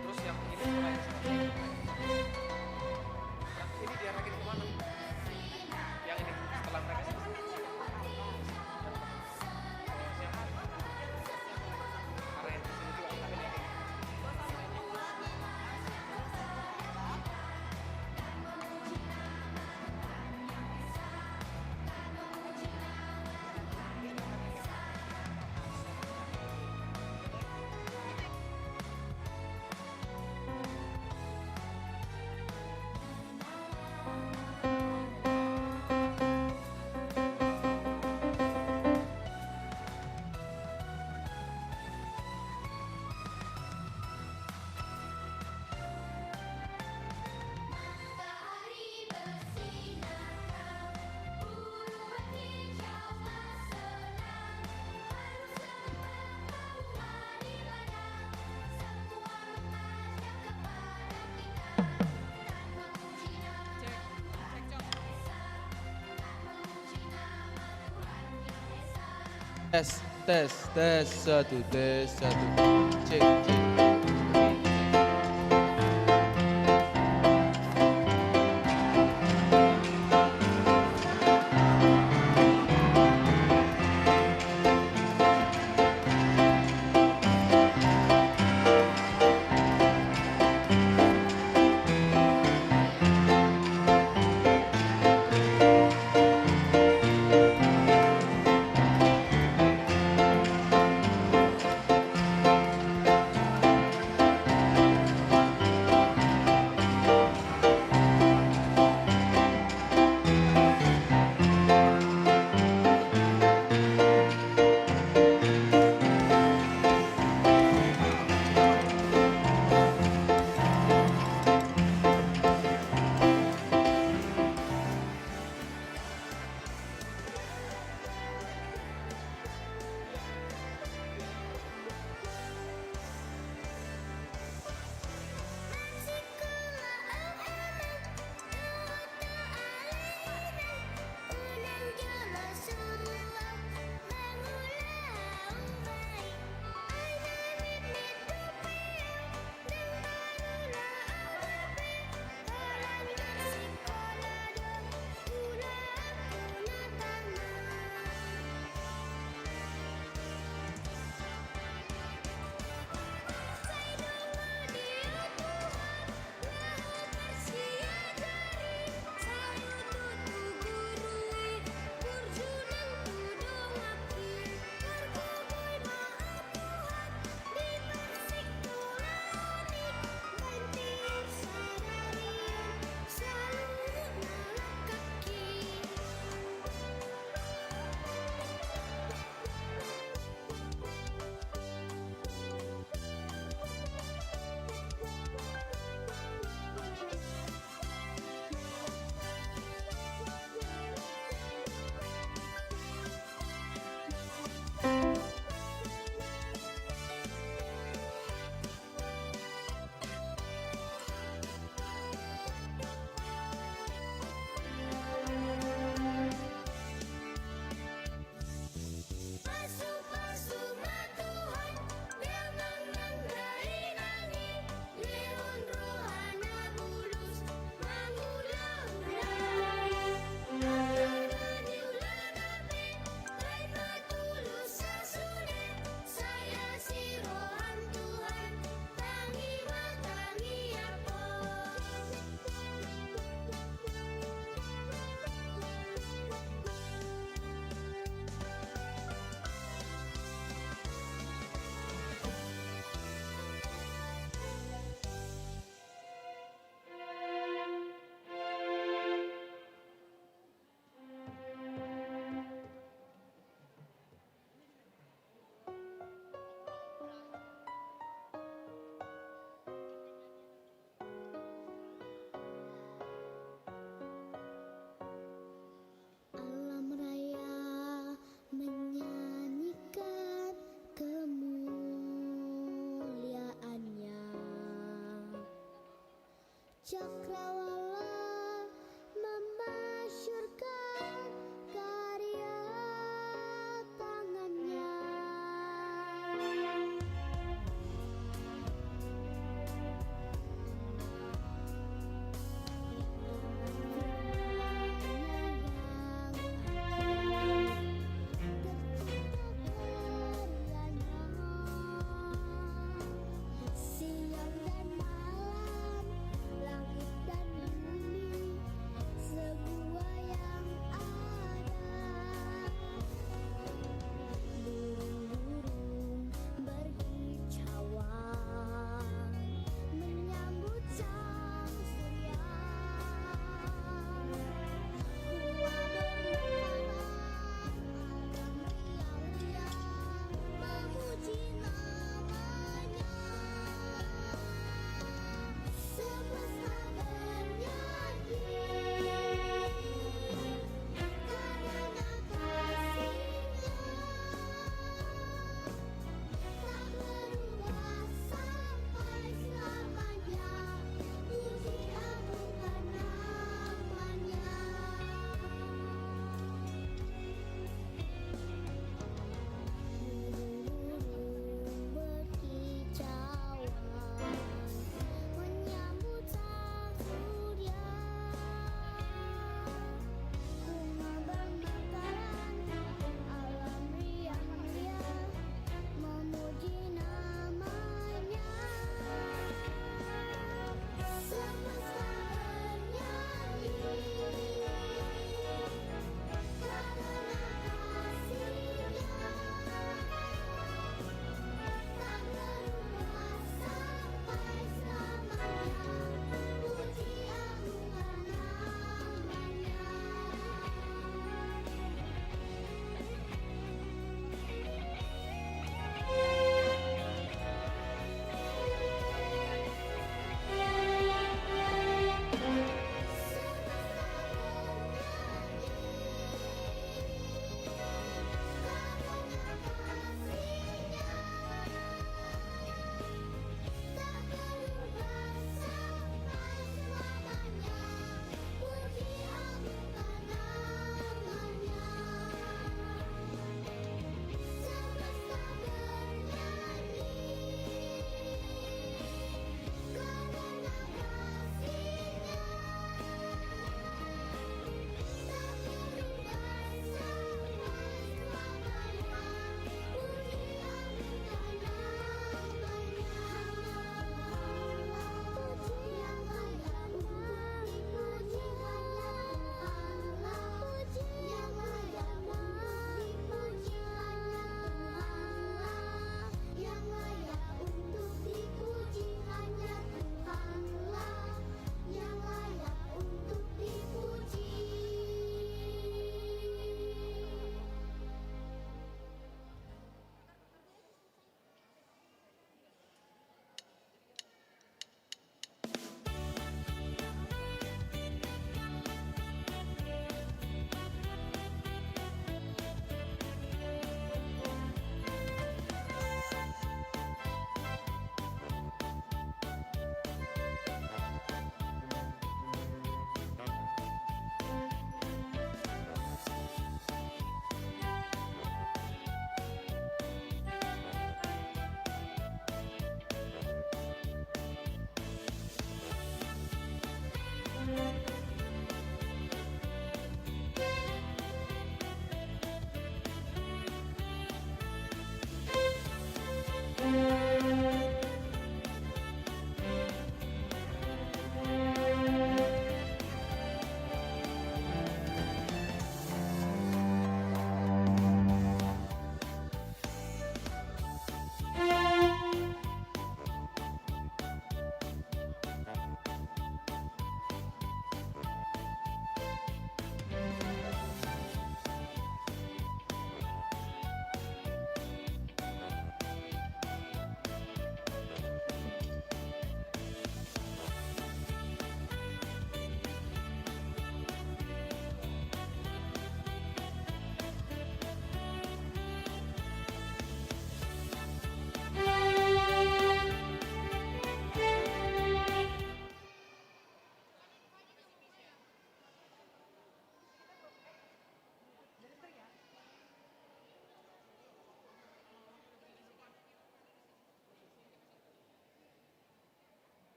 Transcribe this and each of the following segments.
Terus yang ini mulai ini diarahin kemana? Yang ini setelah mereka selesai. Arahin ke sini juga. Tes satu cek cek. Cakrawala memasyurkan karya tangannya. Siang dan malam, langit dan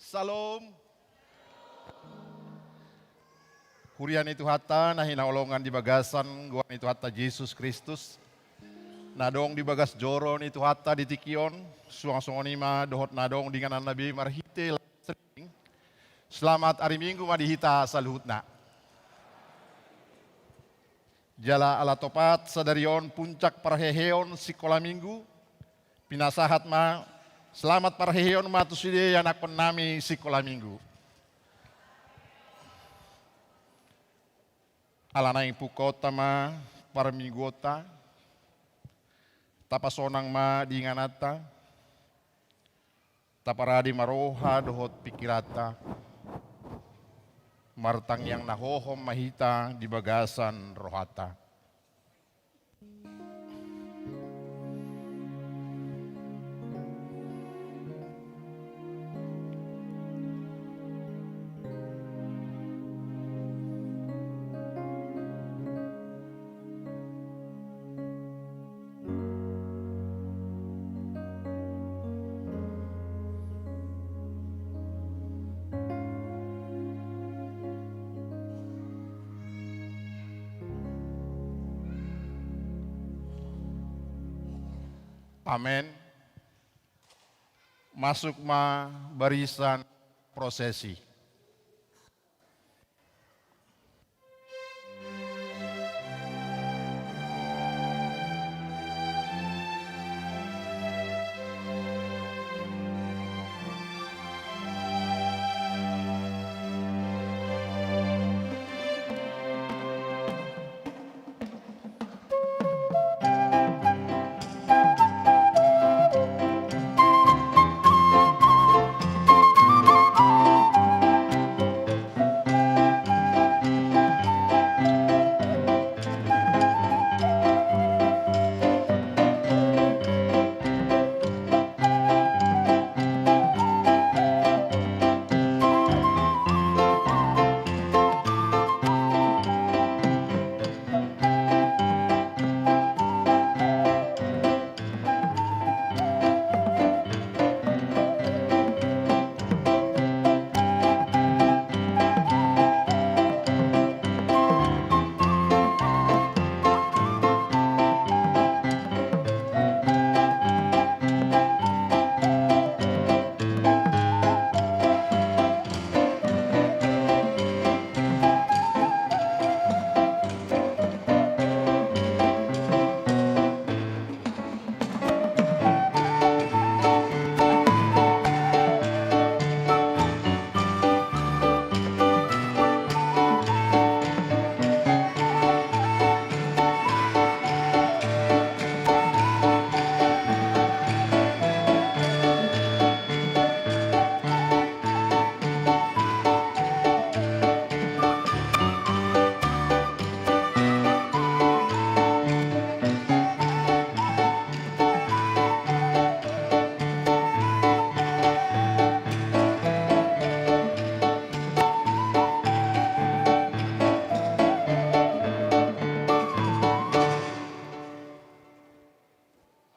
Salam. Hurian itu hatta nahi naolongan di bagasan guan itu hatta Yesus Kristus. Nadong di bagas joron itu hatta di tikion. Suang-suang dohot nadong dengan Nabi marhite sering. Selamat hari Minggu madihita saluhutna. Jala ala topat sadarion puncak parheheon sikola minggu. Pinasahat ma selamat parheheon matuside yanakon nami sikola minggu. Alanaing pukota ma parmigota. Tapasonang ma dinganata. Taparadi maroha dohot pikirata. Martang yang nahohom mahita di bagasan rohata. Amin. Masuk ma barisan prosesi.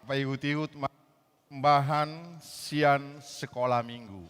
Paiut-iut mbahan sian sekolah minggu.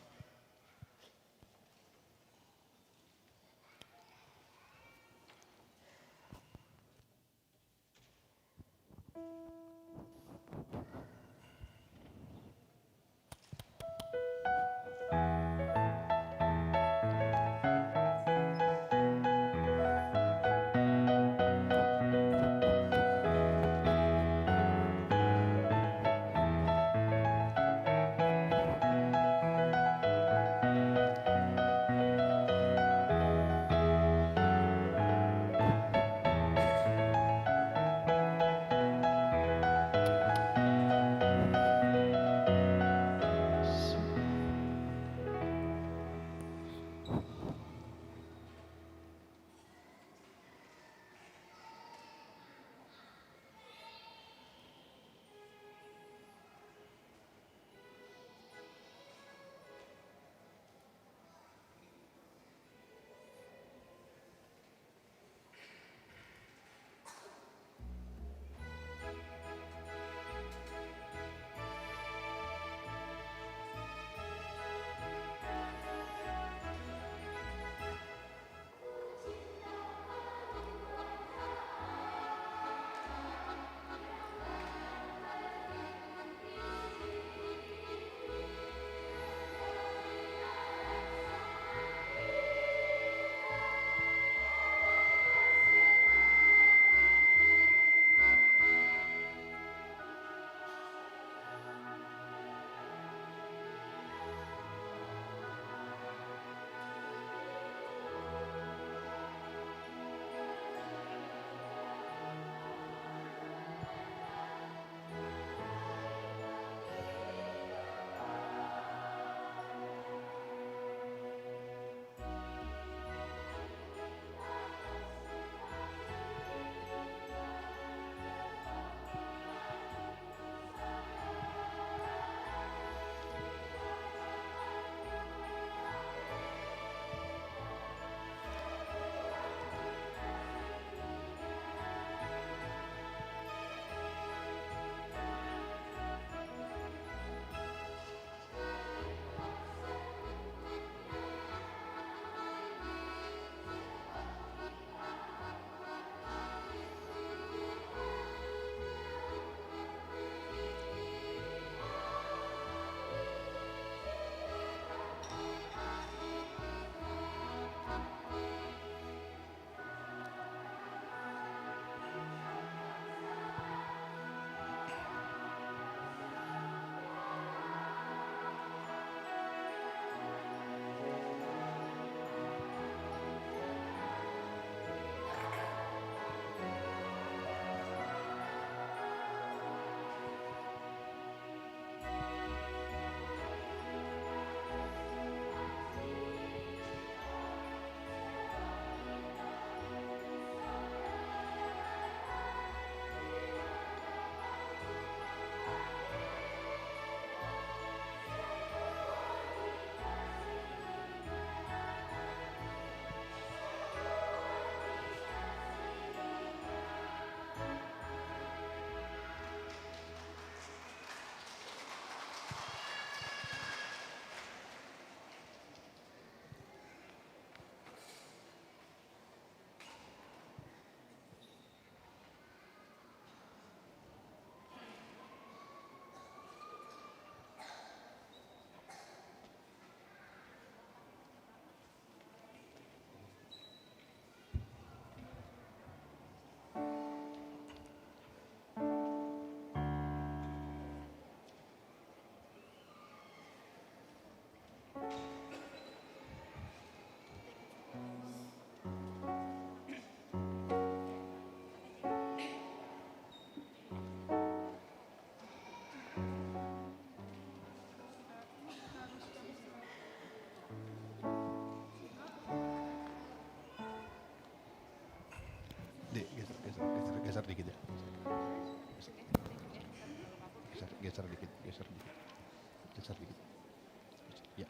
Dek, geser dikit ya. Geser dikit. Geser dikit. Ya.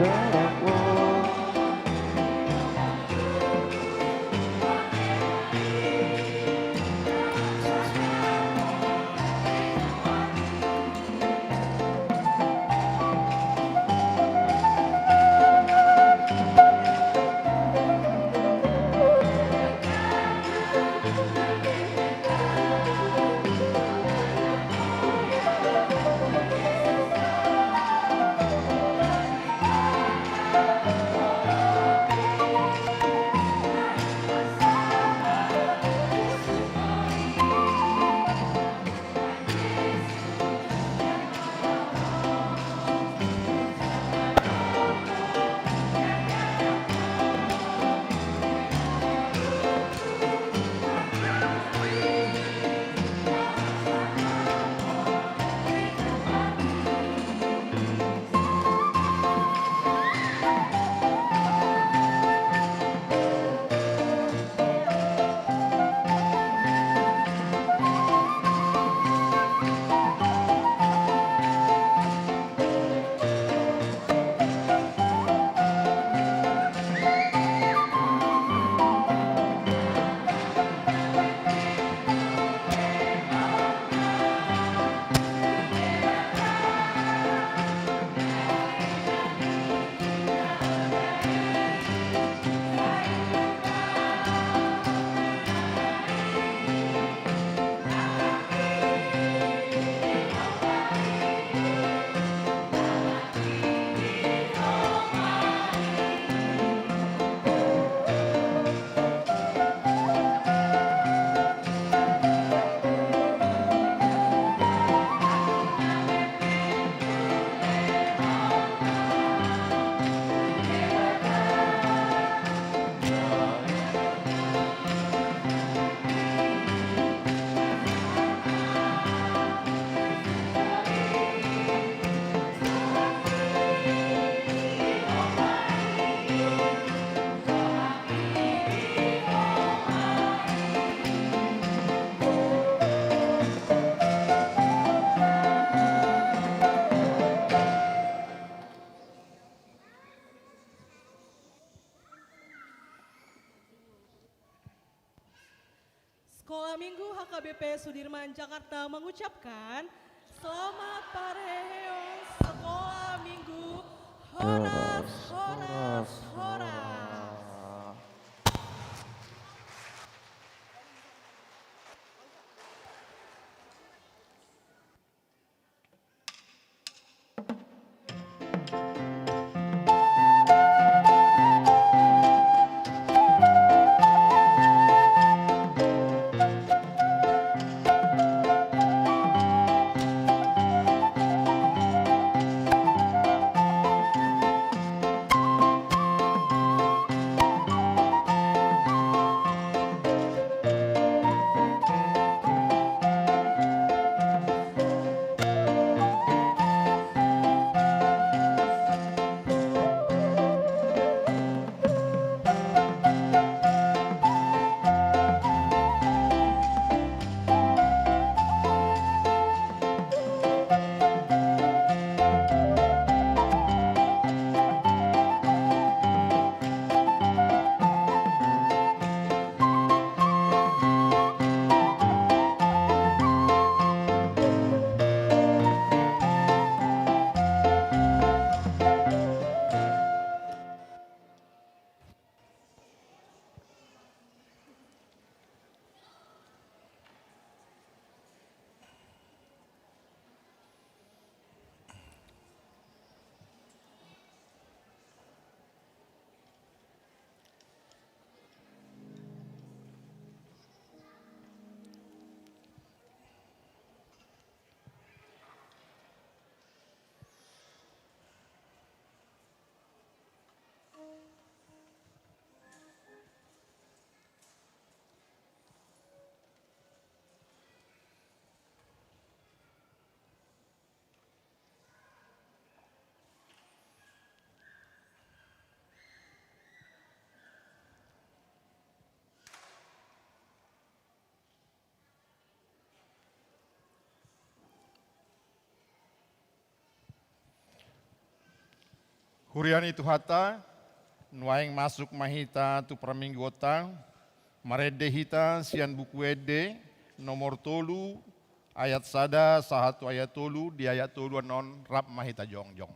terangmu. Sekolah Minggu HKBP Sudirman Jakarta mengucapkan selamat pareheon Sekolah Minggu Horas Horas Horas. Huriani tu hata, nuaing masuk mahita tu pramingguota, marede hita sian buku ede, nomor tolu, ayat sada, sahatu ayat tolu, di ayat tolu non rap mahita jongjong.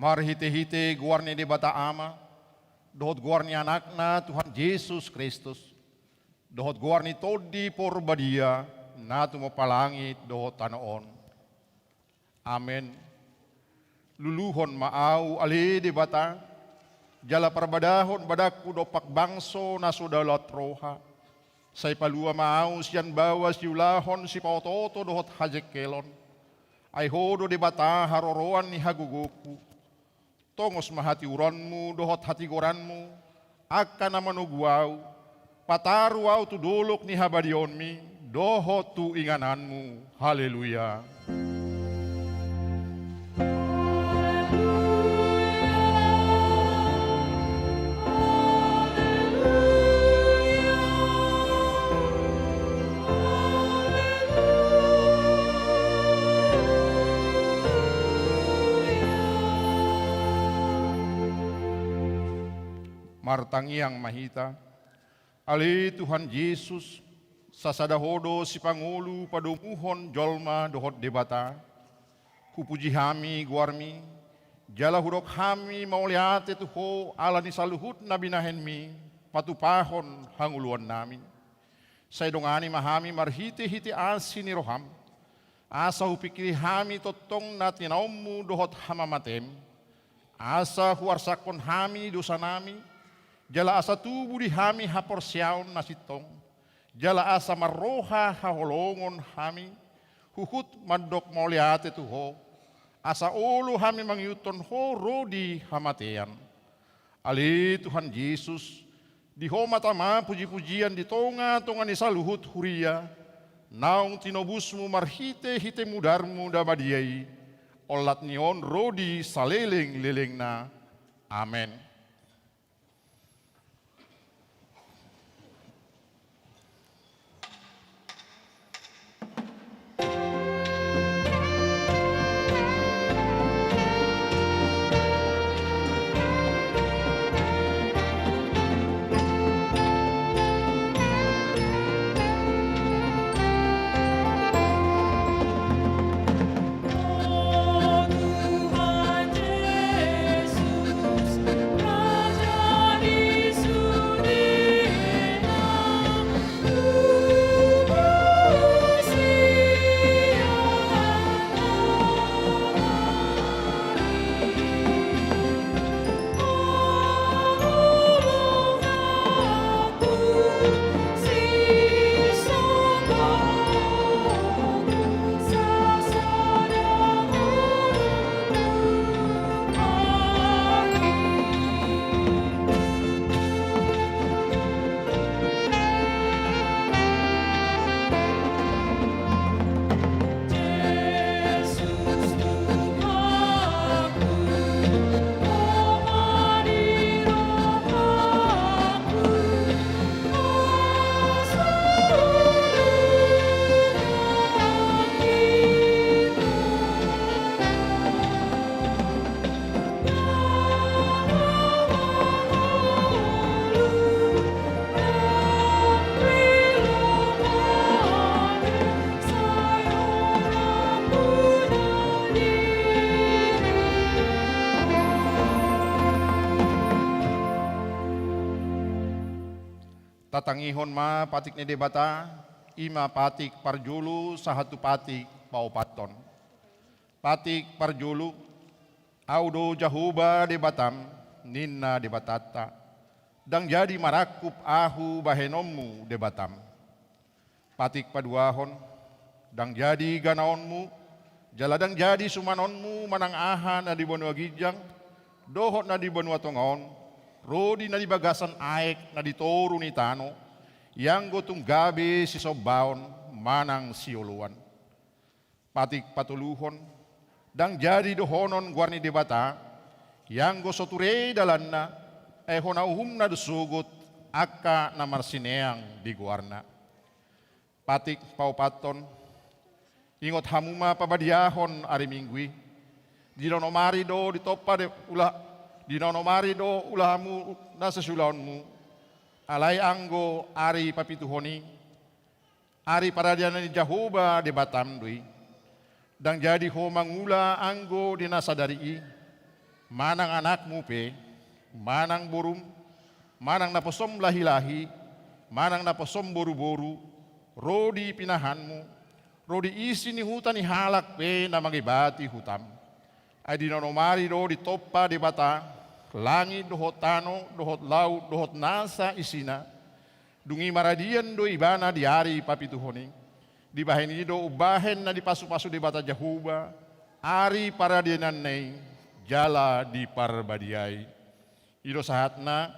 Mar hite-hite guarni di bata ama, dohot guarni anakna Tuhan Yesus Kristus, dohot guarni todi porbadia, na tumapalangit dohot tanoon. Amen. Luluhon maau ali di bata, jala perbadahon badaku dopak bangso na sudalat roha, say palua maau siyan bawa siulahon si pautoto dohot hajek kelon, ay hodo di bata haroroan ni hagugoku, tongos mahati uranmu, dohot hati goranmu, akan namanugwaw, pataru au tu dolok ni habadionmi, dohot tu ingananmu. Haleluya. martangiang mahita. Ali Tuhan Yesus, sasadahodo si Pangulu padumuhon jolma dohot debata. Kupuji hami guarmi, jala hurok hami mauliate tuho ala ni saluhut na binahenmi, patupahon hanguluan namin. Sa idongani mahami marhiti-hiti asi ni roham, asa hupikiri hami totong na tinaumu dohot hamamatem, asa huarsakon hami dosa nami, jala asa tubuh di hami haporsyaon nasitong, jala asa maroha haholongon hami, huhut mandok mauliate tuho, asa ulu hami mangyuton ho rodi hamatean. Ali Tuhan Yesus, di ho matama puji-pujian di tonga-tonga ni saluhut huria, naung tinobusmu marhite-hite mudarmu dabadiai, olat nion rodi saleleng-lelengna. Amen. Tatangihon ma patik ni debata, ima patik parjulu sahatu patik paupaton. Patik parjulu, audo jahuba debatam, ninna debatata, dang jadi marakup ahu bahenomu debatam. Patik paduahon, dang jadi ganaonmu, jaladang jadi sumanonmu manang aha na di benua gijang, dohot na di benua tongaon, rodi na di bagasan aek na di toru ni tano, yang gotong gabi si sobaon manang siuluan. Patik patuluhon, dang jadi dohonon guarni debata, yang go soture dalan na, hona uhum na dusugut, akka na marsineang di guarna. Patik paupaton, ingot hamuma pabadiahon ari minggui, di nonomari do di topa de ulah, di nonomari do ulahamu nasa sulaonmu, alay anggo ari papituhoni, ari paradiana ni Jahoba de Batam dui, dang jadi ho mangula anggo di nasa dari manang anakmu pe, manang burum, manang naposom lahi-lahi, manang naposom boru-boru, rodi pinahanmu, rodi isi ni hutan ni halak pe na magibati hutam. Ay di nonomari do di topa di bata, langit dohot tano, dohot laut, dohot nasa isina, dungi maradian do ibana di ari papituhoni, di bahen do ubahen na di pasu-pasu di bata Jahuba, ari paradianan nei, jala di parbadiai. Ido sahatna,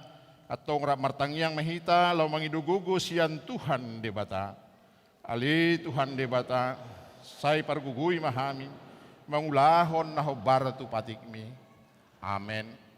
atong rap martangiang mahita, lau mangidugugo siyan Tuhan di bata, ali Tuhan di bata, say pargugui mahami, mangulahon na hobar tu patikmi. Amen.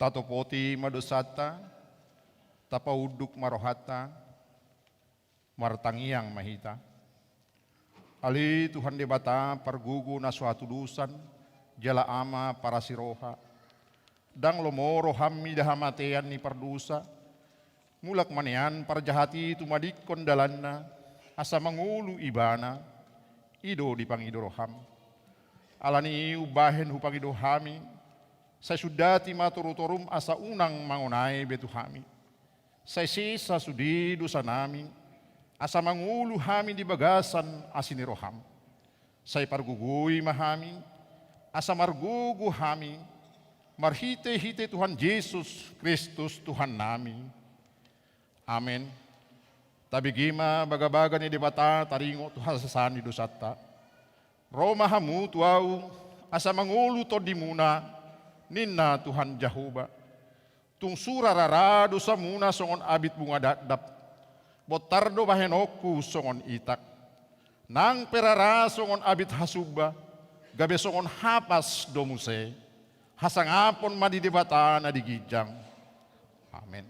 tatopoti madosata, tapauduk marohata, martangiang mahita. Ali Tuhan debata pergugu na suatu dusan, jala ama para siroha. Dang lomoro hammi dahamatean ni perdusa, mulak manean parjahati tumadikon dalanna, asa mangulu ibana, ido dipangidoroham. Alani ubahen hupangidohami, saya sudati maturutorum asa unang mangunai betuhami. Saya sisa sudi dosa nami, asa mangulu hami di bagasan asiniroham. Saya pargugui mahami, asa margugu hami, marhite-hite Tuhan Yesus Kristus Tuhan nami. Amin. Tabigima bagabaga ni debata taringo Tuhan sasani dosata. Roma hamu tuau asa mangulu to dimuna ninna Tuhan Jahuba. Tung surarara dosa muna songon abit bunga dadap. Botardo bahenoku songon itak. Nang perara songon abit hasuba. Gabe songon hapas domuse. Hasangapon madidebata na digijang. Amin.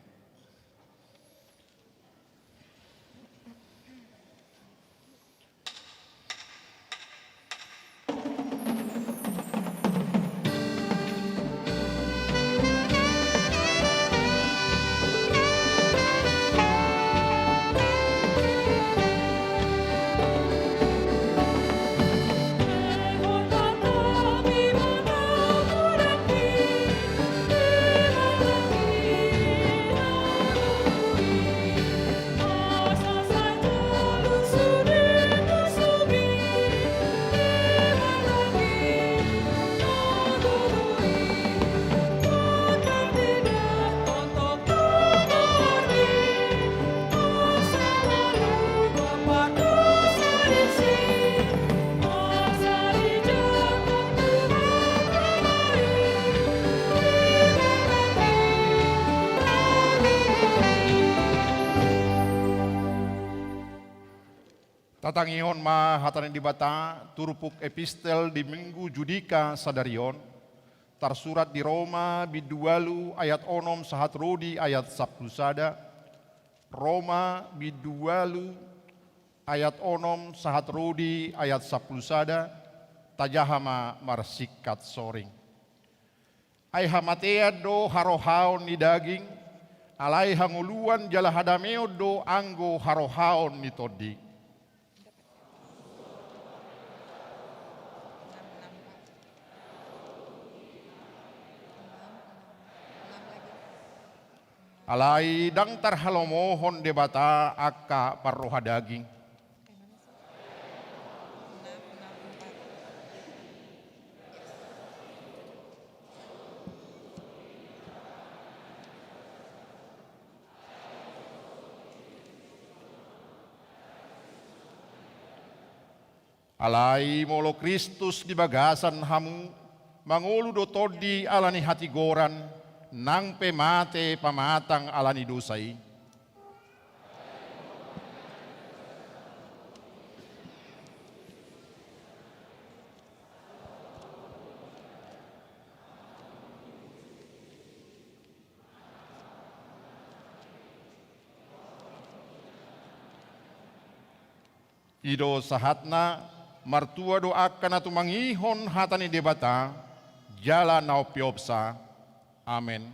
Tatangion ma hatanin dibata turupuk epistel di minggu judika sadarion tersurat di Roma bidualu ayat onom sahat rodi ayat sabtu sada. Roma bidualu ayat onom sahat rodi ayat sabtu sada tajahama marsikat soring. Ai hamatea do harohaon ni daging alai hanguluan jala hadameo do anggo harohaon ni todi. Alai dang tarhalomohon debata akka parroha daging. Alai molo Kristus di bagasan hamu, mangulu do todi alani hati goran, nang pemate pamatang alani dosai. Ido sahatna martua doakan atu mangihon hatani debata jala naupiopsa. Amin.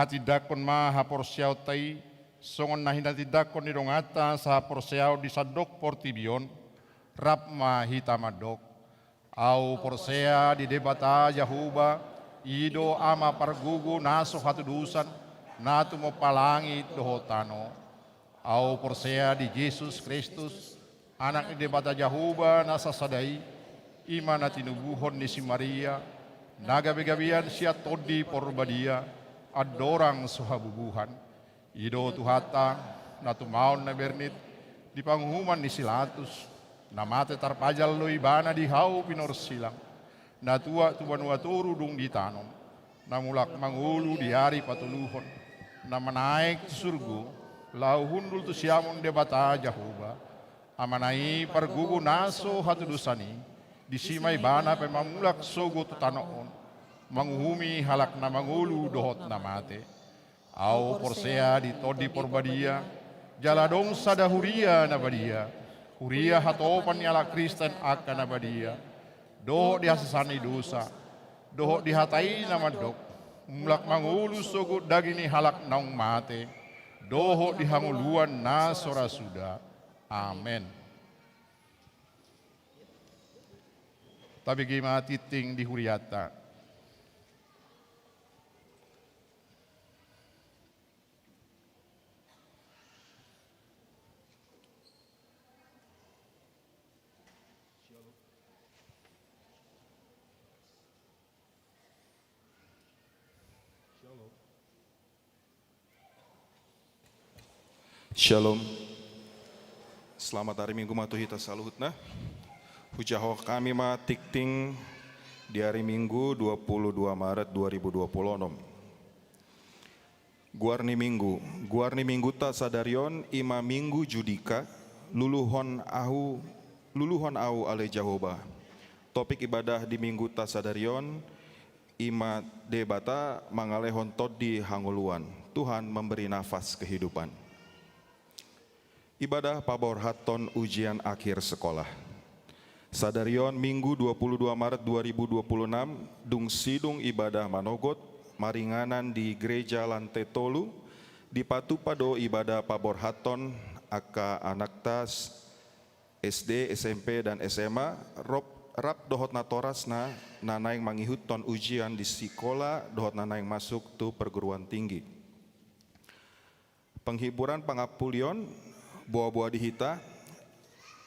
hati dakon ma haporsiau tai songon nahinati dakon di dongata sa porsiau di sadok portibion rap ma hitamadok au porsea di debata Yahuba ido ama pargugu naso hatu dusan natu mo palangi dohotano au porsea di Yesus Kristus anak di debata Yahuba nasa sadai imana tinubuhon ni si Maria naga begabian sia todi porbadia adorang suhabubuhan ido tuhata natu maun na bernit di panghuman ni silatus namate tarpajal lo ibana di hau pinor silang natua tuan waturu dung di tanom namulak mangulu di hari patuluhon na manaik surgu lau hundul tu siamon debata Jahuba amanai pargugu naso hatu dusani disimai bana pe mamulak sogo tu tanoon manguhumi halak na mangulu dohot namate au porsea di todi porbadia jaladong sadahuria nabadia huria hatopan nyala Kristen akan nabadia dohok dihasasani dosa dohok dihatai nama dok mulak mangulu sogo dagini halak naung mate dohok dihanguluan nasora suda amen. Tapi gimana titing di huriata Shalom. Selamat hari Minggu matuhita saluhutna. Hujaho kami ma tikting di hari Minggu 22 Maret 2026. Guarni Minggu ta sadarion ima Minggu judika luluhon au ale Jahoba. Topik ibadah di Minggu ta sadarion ima debata mangalehon todi hanguluan. Tuhan memberi nafas kehidupan. Ibadah pabor haton ujian akhir sekolah. Sadarion Minggu 22 Maret 2026 dung sidung ibadah manogot maringanan di gereja lantai tolu di patupado ibadah pabor haton aka anak tas SD, SMP dan SMA rap dohot natorasna nanaing mangihut ton ujian di sekolah dohot nanaing masuk tu perguruan tinggi. Penghiburan pangapulion buah-buah dihita,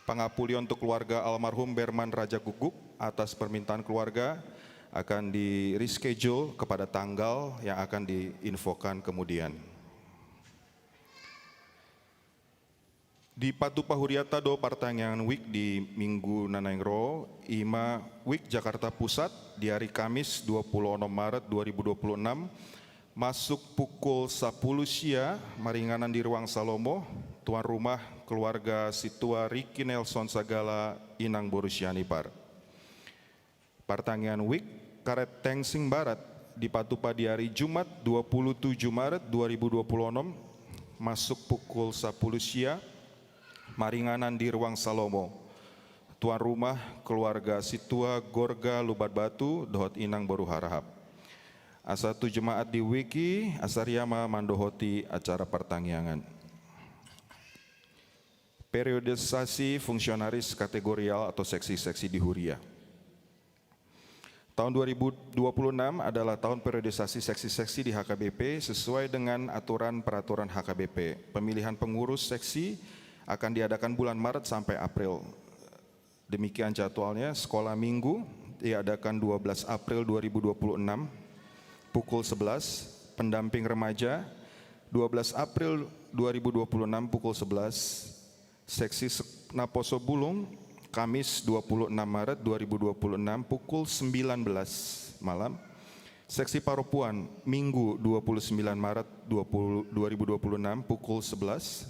pangapulion untuk keluarga almarhum Berman Raja Guguk atas permintaan keluarga akan di reschedule kepada tanggal yang akan diinfokan kemudian. Di Patupa Huriata do pertanyaan week di Minggu Nanaingro, Ima Week Jakarta Pusat di hari Kamis 26 Maret 2026 masuk pukul 10 sia maringanan di ruang Salomo. Tuan rumah keluarga Situa Riki Nelson Sagala Inang Borusianipar. Pertanyaan week karet Tengsing Barat di Patupa di hari Jumat 27 Maret 2026 masuk pukul 10 sia maringanan di ruang Salomo. Tuan rumah keluarga Situa Gorga Lubat Batu dohot Inang Boru Harahap. Asatu jemaat di Wiki Asariama mandohoti acara pertangyangan. Periodisasi fungsionaris kategorial atau seksi-seksi di Huria. Tahun 2026 adalah tahun periodisasi seksi-seksi di HKBP sesuai dengan aturan peraturan HKBP. Pemilihan pengurus seksi akan diadakan bulan Maret sampai April. Demikian jadwalnya. Sekolah minggu diadakan 12 April 2026 pukul 11. Pendamping remaja 12 April 2026 pukul 11. Seksi Naposo Bulung, Kamis 26 Maret 2026 pukul 19 malam. Seksi Paropuan, Minggu 29 Maret 2026 pukul 11.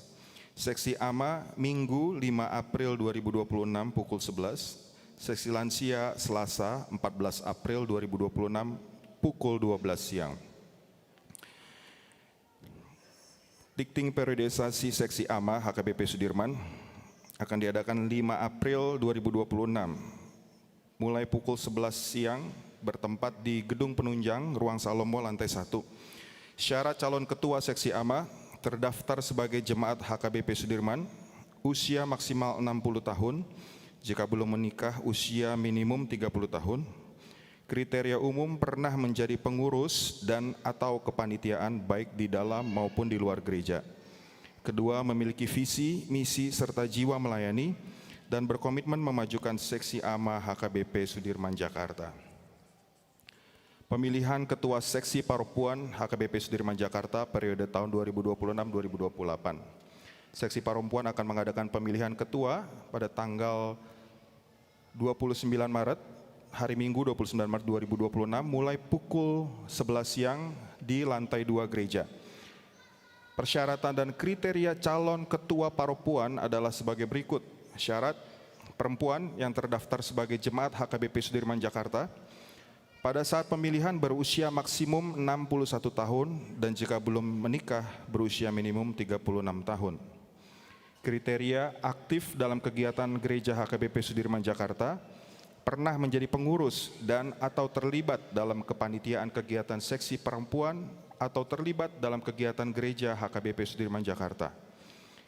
Seksi AMA, Minggu 5 April 2026 pukul 11. Seksi Lansia, Selasa 14 April 2026 pukul 12 siang. Dikting periodisasi seksi AMA HKBP Sudirman akan diadakan 5 April 2026 mulai pukul 11 siang bertempat di Gedung Penunjang Ruang Salomo lantai 1. Syarat calon ketua seksi AMA terdaftar sebagai jemaat HKBP Sudirman, usia maksimal 60 tahun, jika belum menikah usia minimum 30 tahun. Kriteria umum pernah menjadi pengurus dan atau kepanitiaan baik di dalam maupun di luar gereja. Kedua, memiliki visi, misi, serta jiwa melayani dan berkomitmen memajukan seksi AMA HKBP Sudirman Jakarta. Pemilihan Ketua Seksi Perempuan HKBP Sudirman Jakarta periode tahun 2026-2028. Seksi Perempuan akan mengadakan pemilihan ketua pada tanggal 29 Maret, hari Minggu 29 Maret 2026, mulai pukul 11 siang di lantai 2 gereja. Persyaratan dan kriteria calon ketua perempuan adalah sebagai berikut. Syarat: perempuan yang terdaftar sebagai jemaat HKBP Sudirman Jakarta pada saat pemilihan berusia maksimum 61 tahun dan jika belum menikah berusia minimum 36 tahun. Kriteria: aktif dalam kegiatan gereja HKBP Sudirman Jakarta, pernah menjadi pengurus dan atau terlibat dalam kepanitiaan kegiatan seksi perempuan atau terlibat dalam kegiatan gereja HKBP Sudirman Jakarta.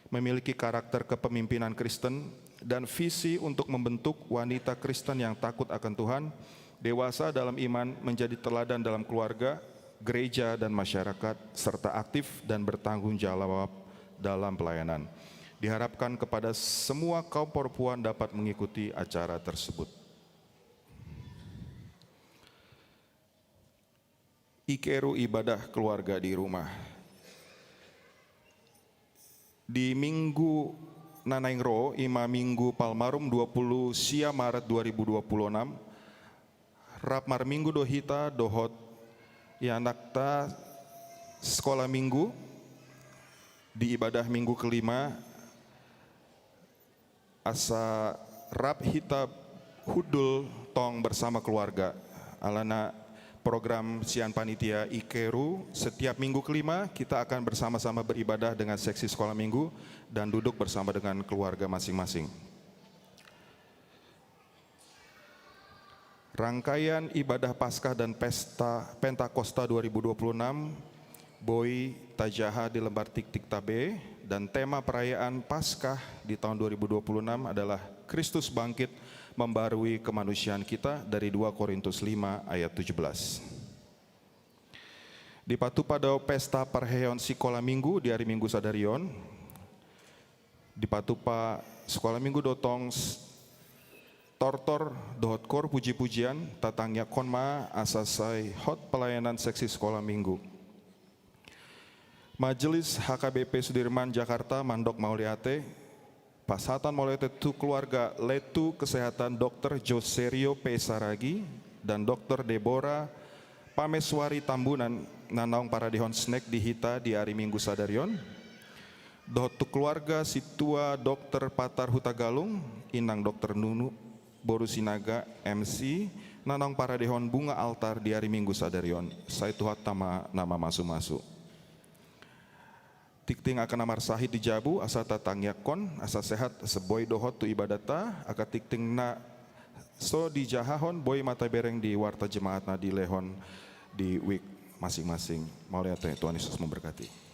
Memiliki karakter kepemimpinan Kristen dan visi untuk membentuk wanita Kristen yang takut akan Tuhan, dewasa dalam iman, menjadi teladan dalam keluarga, gereja, dan masyarakat, serta aktif dan bertanggung jawab dalam pelayanan. Diharapkan kepada semua kaum perempuan dapat mengikuti acara tersebut. IKRU ibadah keluarga di rumah. Di Minggu Nanaingro, Ima Minggu Palmarum 20 Sia Maret 2026, Rapmar Minggu Dohita Dohot Yanakta Sekolah Minggu di ibadah minggu kelima asa Rap Hita Hudul Tong bersama keluarga alana program Sian Panitia IKRU. Setiap minggu kelima kita akan bersama-sama beribadah dengan seksi sekolah minggu dan duduk bersama dengan keluarga masing-masing. Rangkaian ibadah Paskah dan Pesta Pentakosta 2026, Boy Tajaha di lembar Tik-Tik Tabe, dan tema perayaan Paskah di tahun 2026 adalah Kristus bangkit membarui kemanusiaan kita dari 2 Korintus 5 ayat 17. Di Patupadao Pesta Perheon Sekolah Minggu di hari Minggu Sadarion, di Patupa Sekolah Minggu Dotong Tortor Dohot Kor puji-pujian tatangnya konma asasai hot pelayanan seksi sekolah minggu. Majelis HKBP Sudirman Jakarta Mandok Mauliate, Pasatan Mauliate tu keluarga Letu Kesehatan Dr. Joserio P. Saragi dan Dr. Deborah Pameswari Tambunan Nanaung Paradihon Snack di Hita di hari Minggu Sadarion. Dohot tu keluarga Situa Dr. Patar Hutagalung, Inang Dr. Nunu Borusinaga MC Nanang Paradehon bunga altar di hari Minggu Sadarion. Saya Tuhat nama masu-masu. Tikting akan namar sahid di Jabu asa tatang yakon asa sehat seboy dohot tu ibadata aka tikting na so di jahahon boy mata bereng di warta jemaat na di lehon di week masing-masing. Mau lihat Tuhan Yesus memberkati.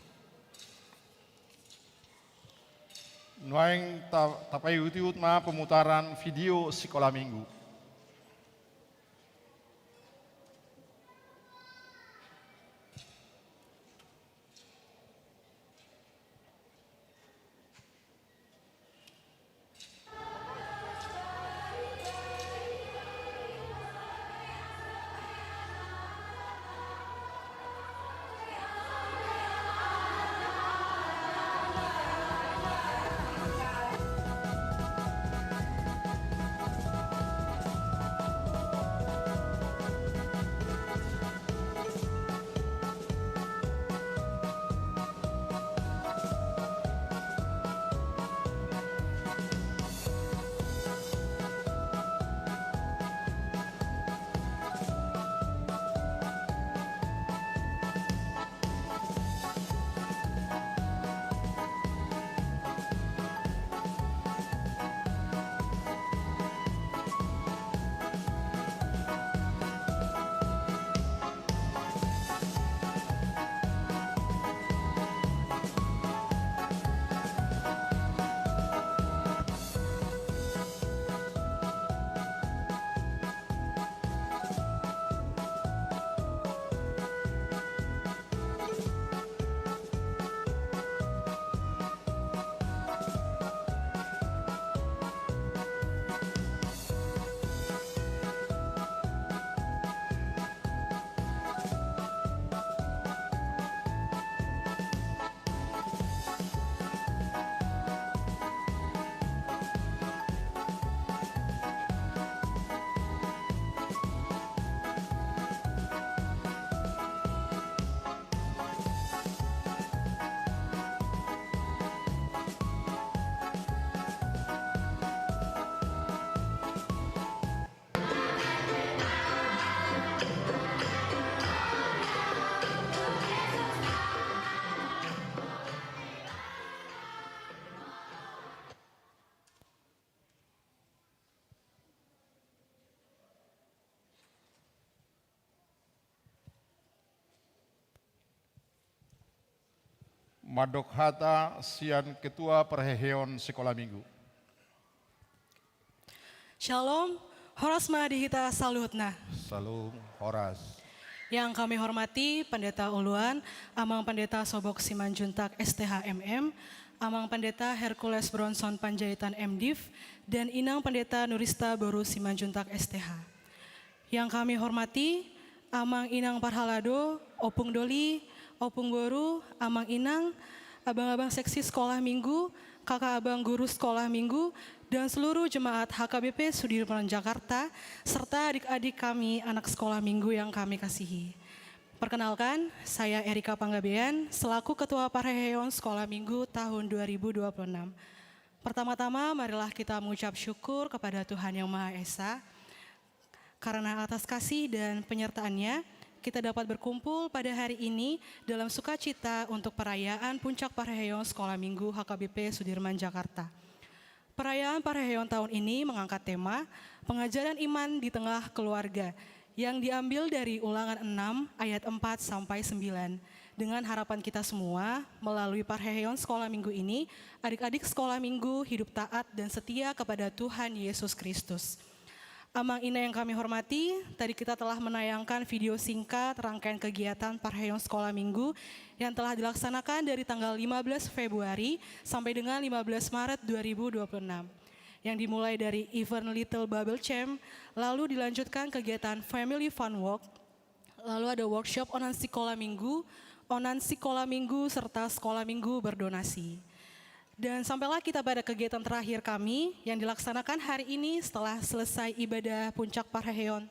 Nuaing tapai utiut ma pemutaran video sekolah minggu. Madokhata Sian Ketua Perheheon Sekolah Minggu. Shalom, Horas Madihita Saluhutna. Salam Horas. Yang kami hormati Pendeta Uluan, Amang Pendeta Sobok Simanjuntak STHMM, Amang Pendeta Hercules Bronson Panjaitan MDiv, dan Inang Pendeta Nurista Boru Simanjuntak STH. Yang kami hormati Amang Inang Parhalado, Opung Doli, Opung Boru, Amang Inang, abang-abang seksi sekolah minggu, kakak abang guru sekolah minggu, dan seluruh jemaat HKBP Sudirman Jakarta, serta adik-adik kami anak sekolah minggu yang kami kasihi. Perkenalkan, saya Erika Panggabean, selaku Ketua Parheheon Sekolah Minggu tahun 2026. Pertama-tama, marilah kita mengucap syukur kepada Tuhan Yang Maha Esa, karena atas kasih dan penyertaannya, kita dapat berkumpul pada hari ini dalam sukacita untuk perayaan Puncak Parheheon Sekolah Minggu HKBP Sudirman Jakarta. Perayaan Parheheon tahun ini mengangkat tema pengajaran iman di tengah keluarga yang diambil dari Ulangan 6 ayat 4 sampai 9. Dengan harapan kita semua melalui Parheheon Sekolah Minggu ini, adik-adik sekolah minggu hidup taat dan setia kepada Tuhan Yesus Kristus. Amang Ina yang kami hormati, tadi kita telah menayangkan video singkat rangkaian kegiatan Parheheon Sekolah Minggu yang telah dilaksanakan dari tanggal 15 Februari sampai dengan 15 Maret 2026. Yang dimulai dari event Little Bubble Champ, lalu dilanjutkan kegiatan Family Fun Walk, lalu ada workshop onan sekolah minggu, serta sekolah minggu berdonasi. Dan sampailah kita pada kegiatan terakhir kami yang dilaksanakan hari ini setelah selesai ibadah Puncak Parheheon,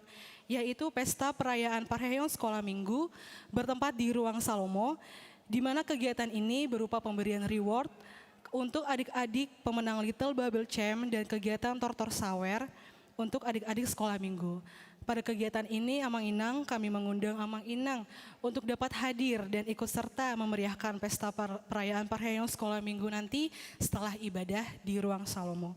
yaitu Pesta Perayaan Parheheon Sekolah Minggu bertempat di Ruang Salomo, di mana kegiatan ini berupa pemberian reward untuk adik-adik pemenang Little Bubble Champ dan kegiatan Tortor Sawer untuk adik-adik sekolah minggu. Pada kegiatan ini kami mengundang Amang Inang untuk dapat hadir dan ikut serta memeriahkan pesta perayaan Parheheon Sekolah Minggu nanti setelah ibadah di Ruang Salomo.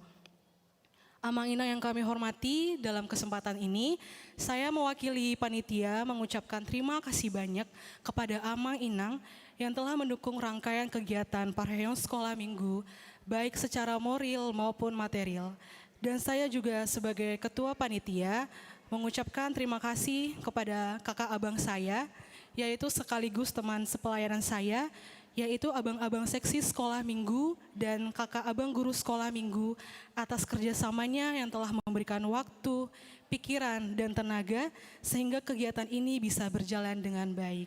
Amang Inang yang kami hormati, dalam kesempatan ini saya mewakili panitia mengucapkan terima kasih banyak kepada Amang Inang yang telah mendukung rangkaian kegiatan Parheheon Sekolah Minggu, baik secara moral maupun material. Dan saya juga sebagai ketua panitia mengucapkan terima kasih kepada kakak abang saya, yaitu sekaligus teman sepelayanan saya, yaitu abang-abang seksi sekolah minggu dan kakak abang guru sekolah minggu atas kerjasamanya yang telah memberikan waktu, pikiran, dan tenaga sehingga kegiatan ini bisa berjalan dengan baik.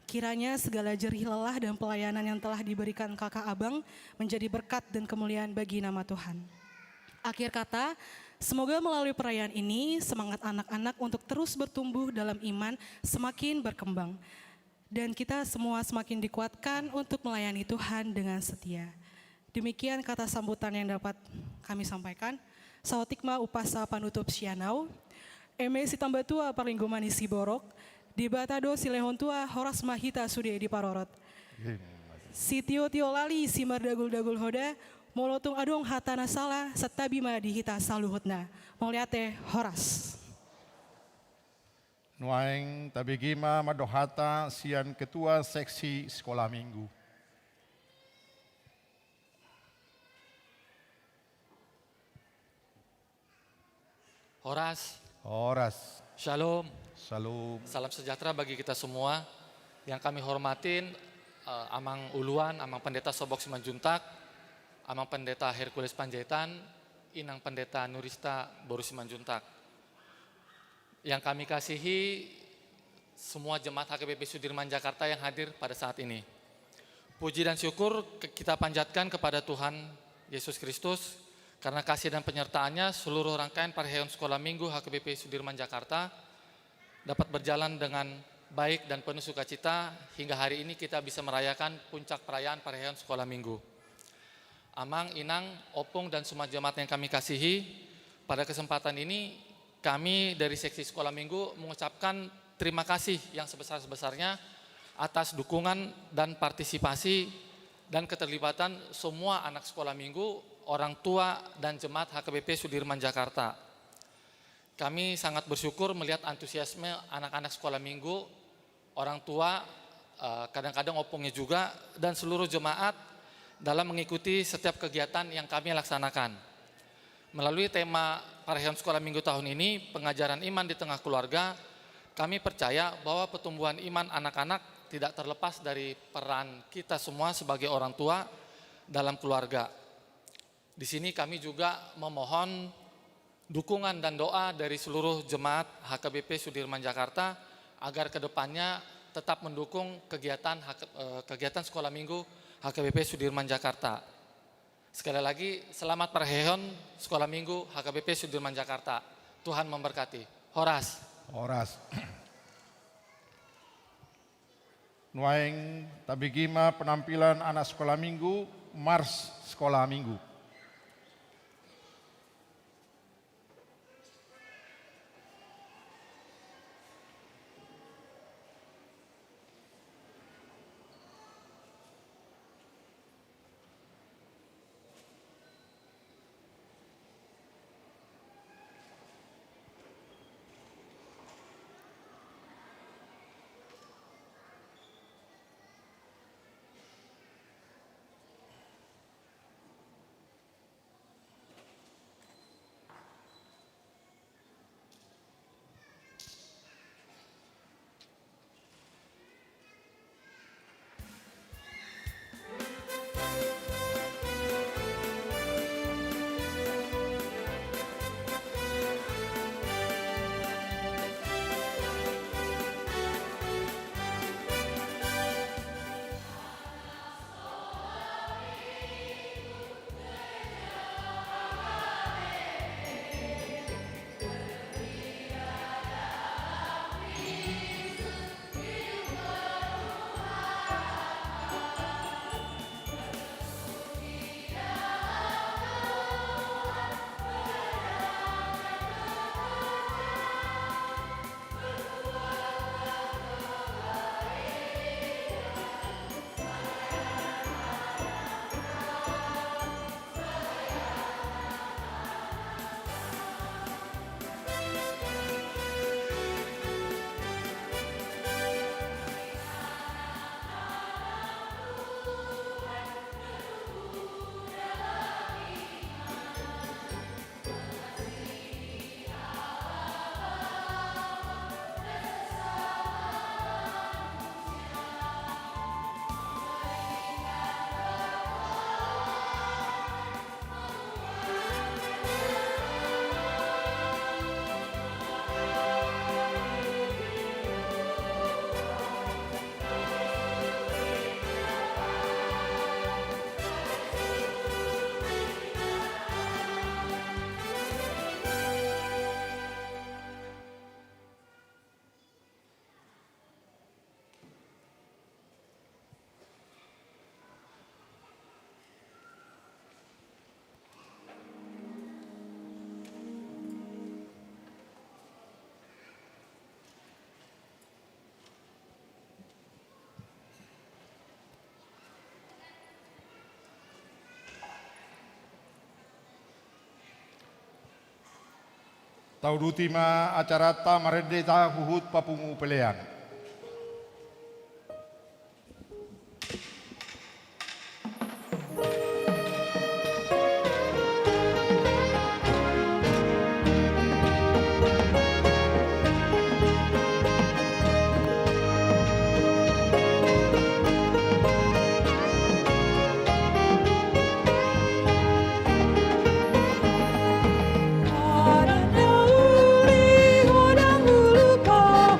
Kiranya segala jerih lelah dan pelayanan yang telah diberikan kakak abang menjadi berkat dan kemuliaan bagi nama Tuhan. Akhir kata, semoga melalui perayaan ini semangat anak-anak untuk terus bertumbuh dalam iman semakin berkembang. Dan kita semua semakin dikuatkan untuk melayani Tuhan dengan setia. Demikian kata sambutan yang dapat kami sampaikan. Sawatikma upasa panutup sianau. Eme sitambatua parlinggumani siborok. Dibatado silehontua horas mahita sude di parorot. Sitio tio lali simardagul-dagul hoda. Molotung adong hatana salah setabima dihita saluhutna. Moliate horas. Nuaing Tabigima Madohata Sian Ketua Seksi Sekolah Minggu. Horas, Horas. Shalom, Salam. salam sejahtera bagi kita semua. Yang kami hormatin Amang Uluan, Amang Pendeta Sobok Simanjuntak, Amang Pendeta Hercules Panjaitan, Inang Pendeta Nurista Boru Simanjuntak. Yang kami kasihi semua jemaat HKBP Sudirman Jakarta yang hadir pada saat ini. Puji dan syukur kita panjatkan kepada Tuhan Yesus Kristus karena kasih dan penyertaannya seluruh rangkaian Parheheon Sekolah Minggu HKBP Sudirman Jakarta dapat berjalan dengan baik dan penuh sukacita hingga hari ini kita bisa merayakan puncak perayaan Parheheon Sekolah Minggu. Amang, Inang, Opung, dan semua jemaat yang kami kasihi, pada kesempatan ini kami dari Seksi Sekolah Minggu mengucapkan terima kasih yang sebesar-besarnya atas dukungan dan partisipasi dan keterlibatan semua anak sekolah minggu, orang tua, dan jemaat HKBP Sudirman Jakarta. Kami sangat bersyukur melihat antusiasme anak-anak sekolah minggu, orang tua, kadang-kadang opungnya juga, dan seluruh jemaat dalam mengikuti setiap kegiatan yang kami laksanakan. Melalui tema Parahyon Sekolah Minggu tahun ini, pengajaran iman di tengah keluarga, kami percaya bahwa pertumbuhan iman anak-anak tidak terlepas dari peran kita semua sebagai orang tua dalam keluarga. Di sini kami juga memohon dukungan dan doa dari seluruh jemaat HKBP Sudirman Jakarta agar kedepannya tetap mendukung kegiatan sekolah minggu HKBP Sudirman Jakarta. Sekali lagi, selamat Parahyon Sekolah Minggu HKBP Sudirman Jakarta. Tuhan memberkati. Horas. Horas. Nuaing tabigima penampilan anak sekolah minggu, Mars Sekolah Minggu. Taudutima acara tamarendeta huhut papungu pelean. Orang uli, orang ulu kau,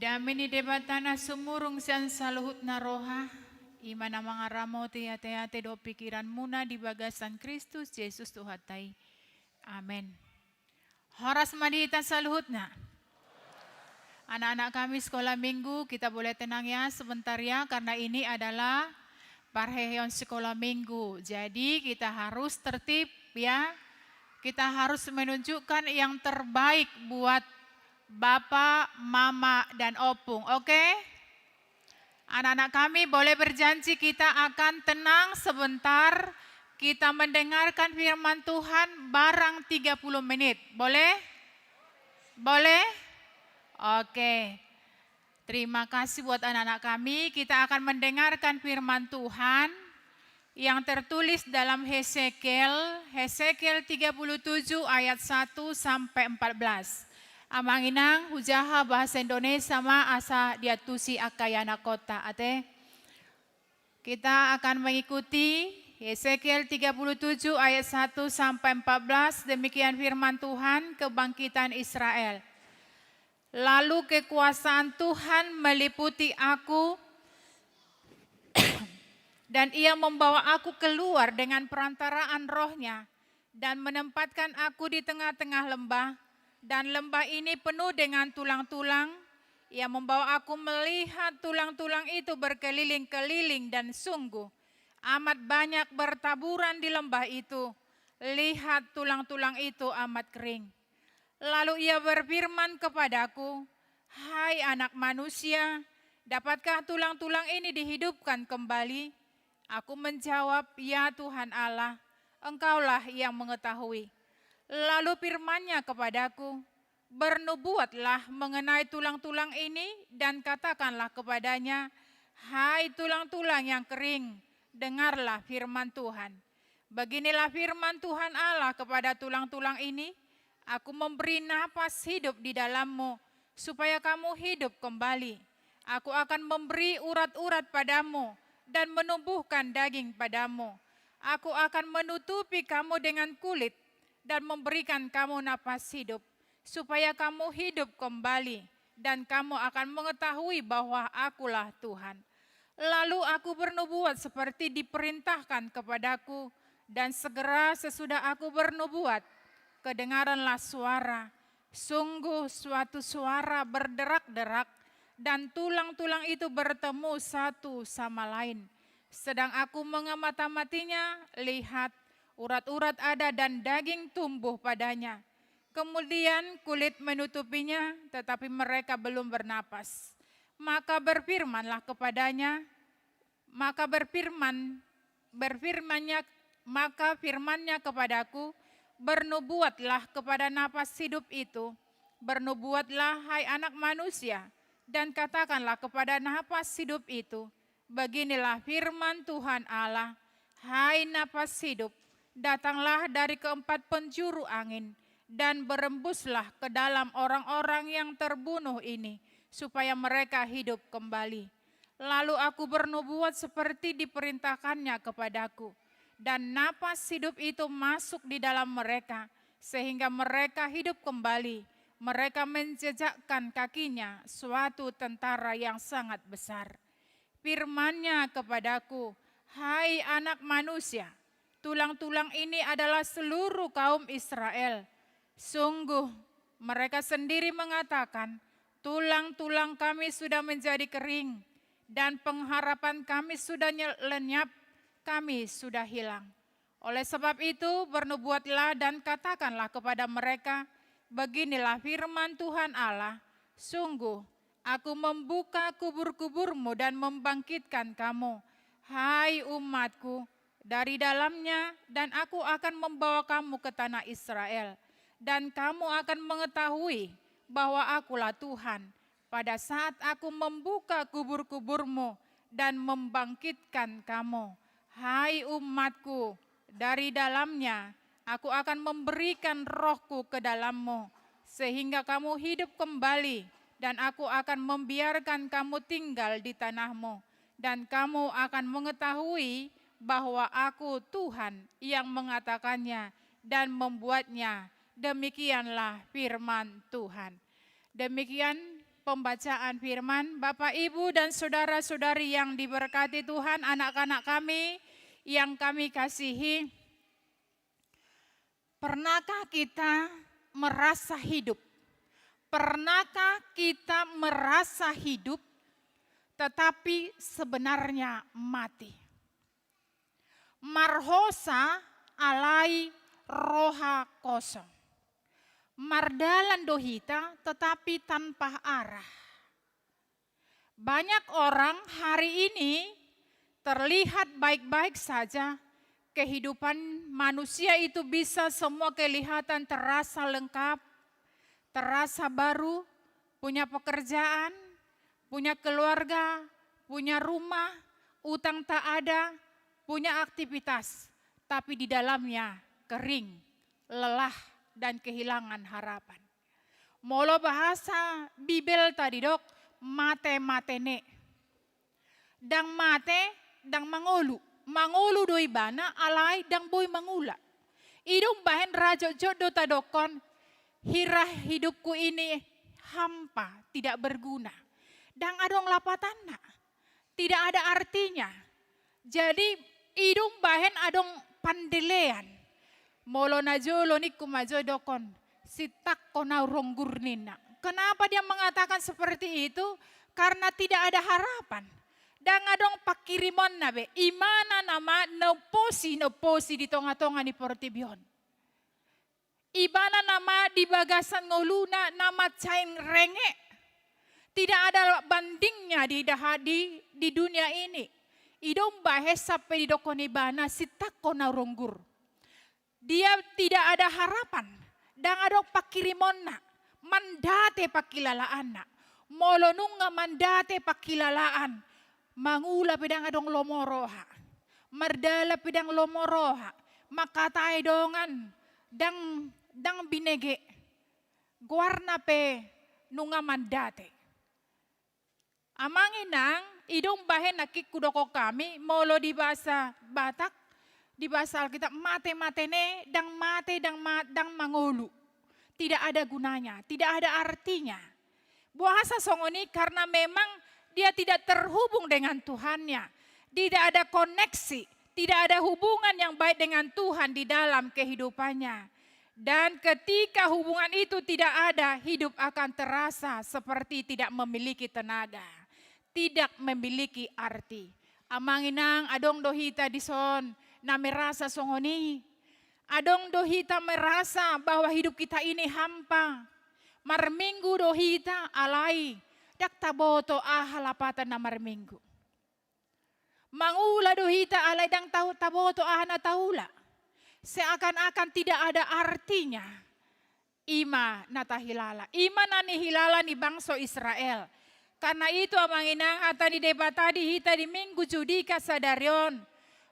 Damini debatana sumurung sian saluhut naroha, imana mangaramo tea-tea do pikiran muna di bagasan Kristus Yesus Tuhatai. Amin. Horas madita saluhutna. Anak-anak kami sekolah minggu, kita boleh tenang ya sebentar ya, karena ini adalah parheon sekolah minggu. Jadi kita harus tertib ya, kita harus menunjukkan yang terbaik buat Bapak, Mama, dan Opung, oke? Anak-anak kami boleh berjanji kita akan tenang sebentar, kita mendengarkan firman Tuhan barang 30 menit, boleh? Boleh? Oke, terima kasih buat anak-anak kami. Kita akan mendengarkan firman Tuhan yang tertulis dalam Hesekiel 37 ayat 1 sampai 14. Amang inang hujaha bahasa Indonesia ma asa diatusi akayana kota ate. Kita akan mengikuti Hesekiel 37 ayat 1 sampai 14. Demikian firman Tuhan kebangkitan Israel. Lalu kekuasaan Tuhan meliputi aku dan ia membawa aku keluar dengan perantaraan rohnya dan menempatkan aku di tengah-tengah lembah, dan lembah ini penuh dengan tulang-tulang. Ia membawa aku melihat tulang-tulang itu berkeliling-keliling dan sungguh amat banyak bertaburan di lembah itu. Lihat tulang-tulang itu amat kering. Lalu ia berfirman kepadaku, hai anak manusia, dapatkah tulang-tulang ini dihidupkan kembali? Aku menjawab, ya Tuhan Allah, Engkaulah yang mengetahui. Lalu firman-Nya kepadaku, bernubuatlah mengenai tulang-tulang ini dan katakanlah kepadanya, hai tulang-tulang yang kering, dengarlah firman Tuhan. Beginilah firman Tuhan Allah kepada tulang-tulang ini, aku memberi napas hidup di dalammu, supaya kamu hidup kembali. Aku akan memberi urat-urat padamu dan menumbuhkan daging padamu. Aku akan menutupi kamu dengan kulit dan memberikan kamu napas hidup, supaya kamu hidup kembali dan kamu akan mengetahui bahwa akulah Tuhan. Lalu aku bernubuat seperti diperintahkan kepadaku, dan segera sesudah aku bernubuat, kedengaranlah suara, sungguh suatu suara berderak-derak, dan tulang-tulang itu bertemu satu sama lain. Sedang aku mengamati-amatinya, lihat, urat-urat ada dan daging tumbuh padanya. Kemudian kulit menutupinya, tetapi mereka belum bernapas. Maka berfirmannya kepadaku, bernubuatlah kepada napas hidup itu, bernubuatlah hai anak manusia, dan katakanlah kepada napas hidup itu, beginilah firman Tuhan Allah, hai napas hidup, datanglah dari keempat penjuru angin dan berembuslah ke dalam orang-orang yang terbunuh ini, supaya mereka hidup kembali. Lalu aku bernubuat seperti diperintahkannya kepadaku, dan napas hidup itu masuk di dalam mereka, sehingga mereka hidup kembali. Mereka menjejakkan kakinya suatu tentara yang sangat besar. Firman-Nya kepadaku, hai anak manusia, tulang-tulang ini adalah seluruh kaum Israel. Sungguh mereka sendiri mengatakan, tulang-tulang kami sudah menjadi kering, dan pengharapan kami sudah lenyap, kami sudah hilang. Oleh sebab itu bernubuatlah dan katakanlah kepada mereka, beginilah firman Tuhan Allah, sungguh aku membuka kubur-kuburmu dan membangkitkan kamu, hai umatku, dari dalamnya, dan aku akan membawa kamu ke tanah Israel. Dan kamu akan mengetahui bahwa akulah Tuhan, pada saat aku membuka kubur-kuburmu dan membangkitkan kamu. Hai umatku, dari dalamnya aku akan memberikan rohku ke dalammu, sehingga kamu hidup kembali, dan aku akan membiarkan kamu tinggal di tanahmu, dan kamu akan mengetahui bahwa aku Tuhan yang mengatakannya dan membuatnya. Demikianlah firman Tuhan. Demikian pembacaan firman. Bapak, Ibu, dan saudara-saudari yang diberkati Tuhan, anak-anak kami yang kami kasihi, pernahkah kita merasa hidup? Pernahkah kita merasa hidup tetapi sebenarnya mati? Marhosa alai roha kosong. Mardalan dohita tetapi tanpa arah. Banyak orang hari ini terlihat baik-baik saja. Kehidupan manusia itu bisa semua kelihatan terasa lengkap, terasa baru, punya pekerjaan, punya keluarga, punya rumah, utang tak ada, punya aktivitas, tapi di dalamnya kering, lelah, dan kehilangan harapan. Molo bahasa Bibel tadi dok, mate-matene. Dang mate, dang mangolu. Mangolu doi bana, alai dang boy mangula. Idung bahen rajo jodoh tadokon, hirah hidupku ini hampa, tidak berguna. Dan adong lapatanna, tidak ada artinya. Jadi idung bahen adong pandelean. Molo najolo niku majodokon, sitak kona ronggurnina. Kenapa dia mengatakan seperti itu? Karena tidak ada harapan. Dan adong pakirimon nabe, imana nama neposi di tonga-tonga ni portibion. Ibana nama di bagasan ngoluna nama cain renge. Tidak ada bandingnya di dunia ini. Idong bahes sampai di dokon ibana sitak kona ronggur. Dia tidak ada harapan. Dan adong pakirimonna. Mandate pakilalaanna. Molonunga mandate pakilalaan. Mangula pedang adong lomoroha. Mardala pedang lomoroha. Makatai dongan. Dang binege. Guarna pe nunga mandate. Amanginang idong bahen nakikudoko kami. Molo di bahasa Batak. Di bahasa Alkitab mate-matene. Dang mangulu. Tidak ada gunanya. Tidak ada artinya. Bahasa songoni karena memang dia tidak terhubung dengan Tuhannya. Tidak ada koneksi. Tidak ada hubungan yang baik dengan Tuhan di dalam kehidupannya. Dan ketika hubungan itu tidak ada, hidup akan terasa seperti tidak memiliki tenaga. Tidak memiliki arti. Amanginang adong dohita dison na merasa songoni. Adong dohita merasa bahwa hidup kita ini hampa. Marminggu dohita alai. Dak taboto halapatan na marminggu. Mangula dohita alay dang taboto na taula. Seakan-akan tidak ada artinya. Ima natahilala. Ima nanihilala ni bangsa Israel. Karena itu amanginang hata di debat tadi hita di minggu judika sadarion.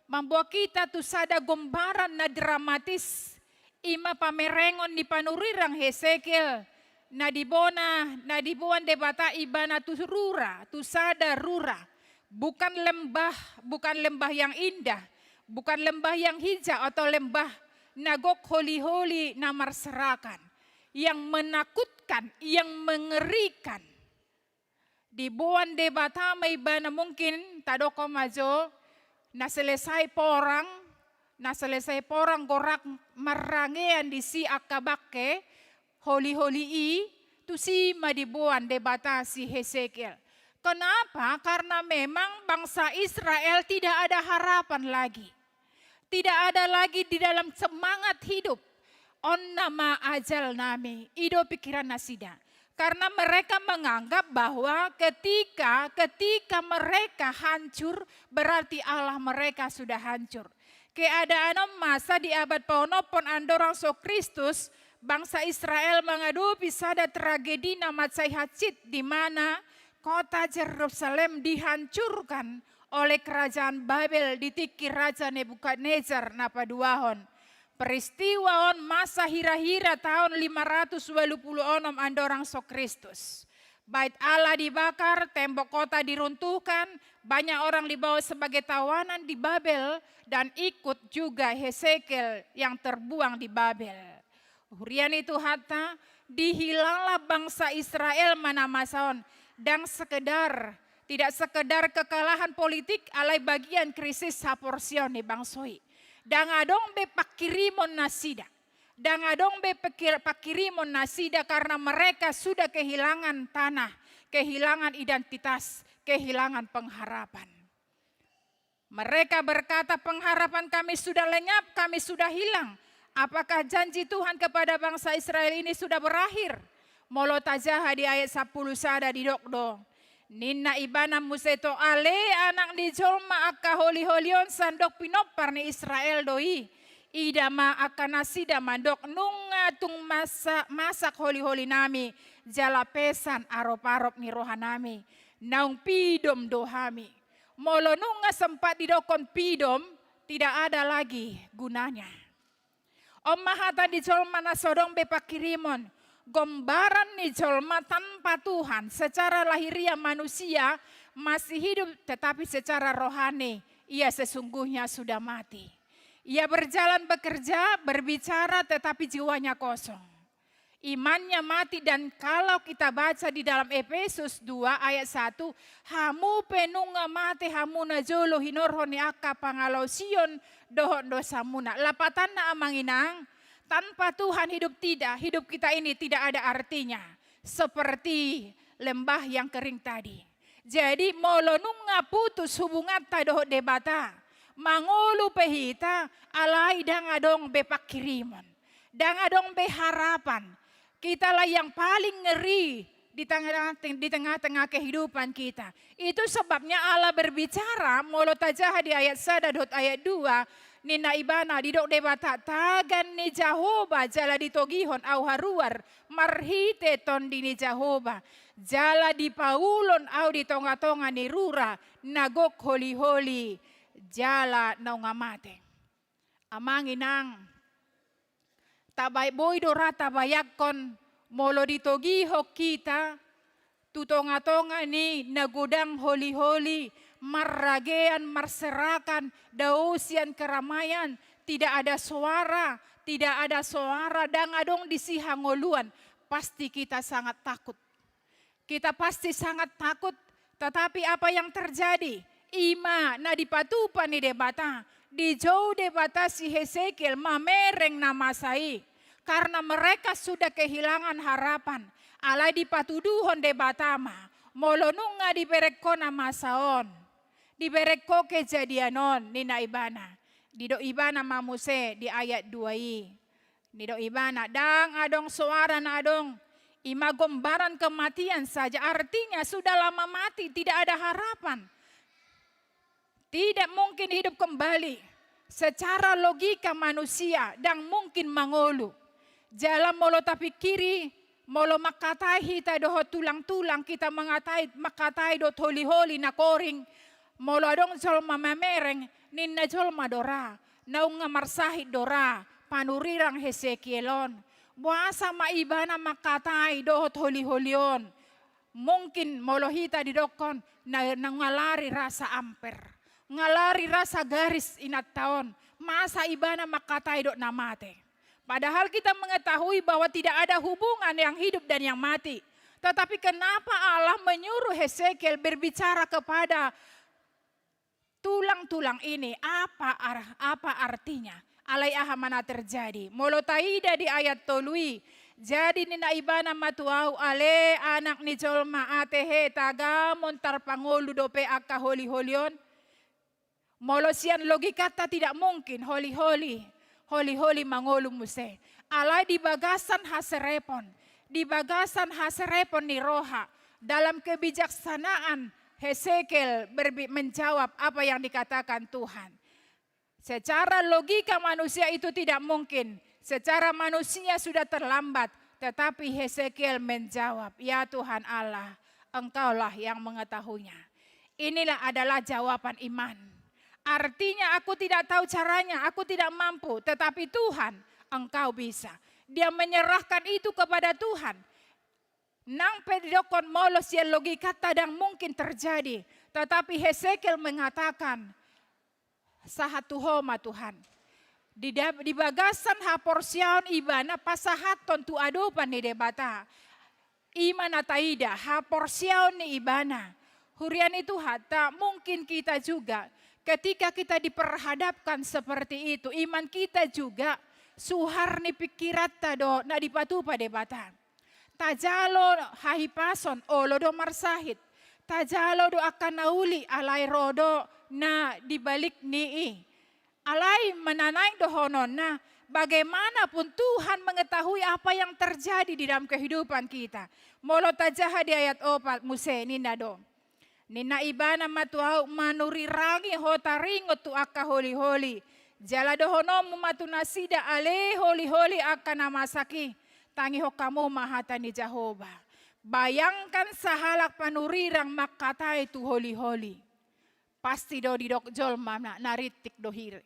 Membuat kita tu sada gombaran na dramatis. Ima pamerengon ni panurirang Hesekiel. Na dibuan debata ibana tu rura, tu sada rura. Bukan lembah yang indah. Bukan lembah yang hijau atau lembah nagok holi-holi na marserakan. Yang menakutkan, yang mengerikan. Dibuan debata may ibana mungkin tadoko majo na selesai porang gorak marangean di si akabake holi-holi tu si madibuan debata si Hesekiel. Kenapa? Karena memang bangsa Israel tidak ada harapan lagi. Tidak ada lagi di dalam semangat hidup. On nama ajal nami, ido pikiran nasida. Karena mereka menganggap bahwa ketika mereka hancur, berarti Allah mereka sudah hancur. Keadaan masa di abad paunopon andorang so Kristus, bangsa Israel menghadapi sada tragedi nama Hacit di mana kota Yerusalem dihancurkan oleh kerajaan Babel ditiki Raja Nebukadnezar napaduahon. Peristiwa on masa hira-hira tahun 586 andorang so Kristus. Bait Allah dibakar, tembok kota diruntuhkan, banyak orang dibawa sebagai tawanan di Babel dan ikut juga Hesekiel yang terbuang di Babel. Hurian itu hatta dihilanglah bangsa Israel manamasaon, dan tidak sekedar kekalahan politik alai bagian krisis saporsion ni bangsoi. Dan adong be pakirimon nasida. Dan adong be pakirimon nasida karena mereka sudah kehilangan tanah, kehilangan identitas, kehilangan pengharapan. Mereka berkata pengharapan kami sudah lenyap, kami sudah hilang. Apakah janji Tuhan kepada bangsa Israel ini sudah berakhir? Molo tajaha di ayat 10 sada di dokdo. Ninna ibana museto ale anak di jolma akka holi-holion sandok pinopar ni Israel doi. Idama akan nasida mandok nungatung masak holi-holi nami. Jala pesan arop-arop ni rohanami. Naung pidom dohami. Molo nunga sempat didokon pidom, tidak ada lagi gunanya. Om mahata di jolma nasodong bepakirimon, gambaran ni jolma tanpa Tuhan, secara lahiriah manusia masih hidup, tetapi secara rohani ia sesungguhnya sudah mati. Ia berjalan bekerja, berbicara, tetapi jiwanya kosong. Imannya mati, dan kalau kita baca di dalam Efesus 2 ayat 1, hamu penunga mate hamu na jolo hinorhoni akka pangalausion dohon dosa muna. Lapatan na amanginang, tanpa Tuhan hidup kita ini tidak ada artinya. Seperti lembah yang kering tadi. Jadi molo nunga putus hubungan ta dohon debata. Mangolu pehita alai dang adong bepakirimon. Dang adong beharapan. Kitalah yang paling ngeri di tengah-tengah kehidupan kita. Itu sebabnya Allah berbicara, molo tajaha di ayat 1 ayat 2, nina ibana didok debata tagan ni Jahoba jala ditogihon au haruar marhite ton di ni Jahoba jala di paulon au di tonga-tonga ni rura nagok holi-holi jala naungamate. Amanginang tabay boy dora tabayakon molo ditogiho kita tutonga-tonga ni nagudang holi-holi marragean marserakan dausian keramaian tidak ada suara dan adong disihangoluan pasti kita sangat takut. Kita pasti sangat takut, tetapi apa yang terjadi? Ima na dipatupan ni debata di jauh debata si Hesekiel mamereng namasai. Karena mereka sudah kehilangan harapan. Alai dipatuduhon debatama. Molonunga diberekona masaon. Dibereko kejadianon nina ibana. Dido ibana mamuse di ayat 2. Dido ibana dang adong suara na adong. Ima gombaran kematian saja. Artinya sudah lama mati, tidak ada harapan. Tidak mungkin hidup kembali. Secara logika manusia dan mungkin mangolu. Jalan molo tapi kiri, molo makatai hita doho tulang-tulang kita makatai do holi-holi na koring. Molo adong jolma mamereng, ninna jolma dora, naung ngamarsahit dora, panurirang Hesekielon. Buasa maibana makatai doho holi-holion. Mungkin molo hita didokon na ngalari rasa amper. Ngalari rasa garis inat taon. Masa ibana makatai do namate. Padahal kita mengetahui bahwa tidak ada hubungan yang hidup dan yang mati. Tetapi kenapa Allah menyuruh Hesekiel berbicara kepada tulang-tulang ini? Apa artinya? Alai aha mana terjadi? Molo taida di ayat tolui. Jadi nina ibana matuau ale anak ni jolma atehe tagamon tarpangolu dope akka holi-holion. Molo sian logikata tidak mungkin holi-holi. Holi-holi mangolu muse. Alai di bagasan haserepon. Di bagasan haserepon ni roha. Dalam kebijaksanaan Hesekiel menjawab apa yang dikatakan Tuhan. Secara logika manusia itu tidak mungkin. Secara manusia sudah terlambat. Tetapi Hesekiel menjawab, ya Tuhan Allah, Engkaulah yang mengetahuinya. Inilah adalah jawaban iman. Artinya aku tidak tahu caranya, aku tidak mampu. Tetapi Tuhan, Engkau bisa. Dia menyerahkan itu kepada Tuhan. Nang pedokon molos yang logika tadang mungkin terjadi. Tetapi Hesekiel mengatakan, sahatuhoma Tuhan. Di bagasan haporsiaon ibana pasahaton tu adopan ni debata. Imana taida haporsiaon ni ibana. Hurian itu hatta mungkin kita juga ketika kita diperhadapkan seperti itu. Iman kita juga suhar ni pikirat tado na dipatupa debata. Tajalo hahipason olodo marsahit. Tajalo do akan nauli alai rodo na dibalik nii. Alai menanai dohonon na bagaimanapun Tuhan mengetahui apa yang terjadi di dalam kehidupan kita. Molo tajaha di ayat 4 muse ninda do. Nina ibana matuau manurirangi hotaringo tu akka holi-holi. Jala dohonom matunasida ale holi-holi akan namasaki. Tangi ho kamu mahatani Jehovah. Bayangkan sahalak panurirang makatai tu holi-holi. Pasti do didok jolma naritik dohir.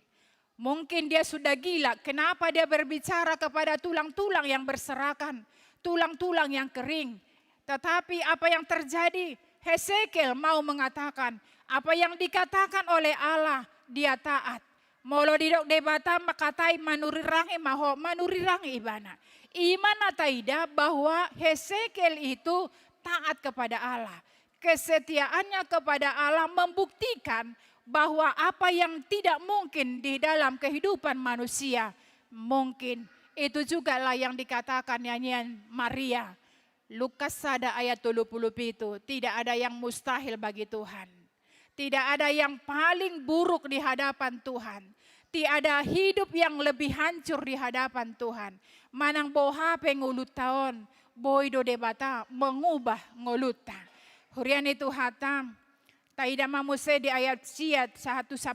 Mungkin dia sudah gila. Kenapa dia berbicara kepada tulang-tulang yang berserakan. Tulang-tulang yang kering. Tetapi apa yang terjadi? Hesekiel mau mengatakan. Apa yang dikatakan oleh Allah dia taat. Molo didok debata makatai manurirangi maho manurirangi ibana. Iman taida bahwa Hesekiel itu taat kepada Allah. Kesetiaannya kepada Allah membuktikan bahwa apa yang tidak mungkin di dalam kehidupan manusia mungkin. Itu juga lah yang dikatakan nyanyian Maria. Lukas 1 ayat 27, tidak ada yang mustahil bagi Tuhan. Tidak ada yang paling buruk di hadapan Tuhan. Tiada hidup yang lebih hancur di hadapan Tuhan. Manang boha pengulut tahun, boido debata mengubah ngoluta. Hurian itu hatam. Taida mamuse di ayat siat 114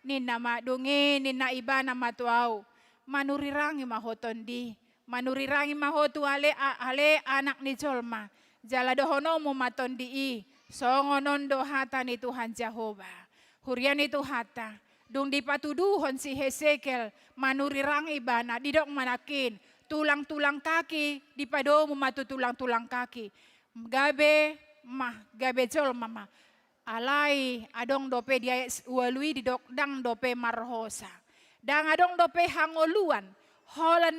nina madungi nina ibana matuau manurirangi mahotondi manurirangi mahotu ale anak ni jolma jala dohono mu matondi i songonon dohata ni Tuhan Jehovah. Hurian itu hata dung dipatuduhon si Hesekiel manurirangi ibana didok manakin tulang-tulang kaki dipadomu matu tulang-tulang kaki gabe jol mama alai adong dope dia walui di dok dang dope marhosa dang adong dope hangoluan holan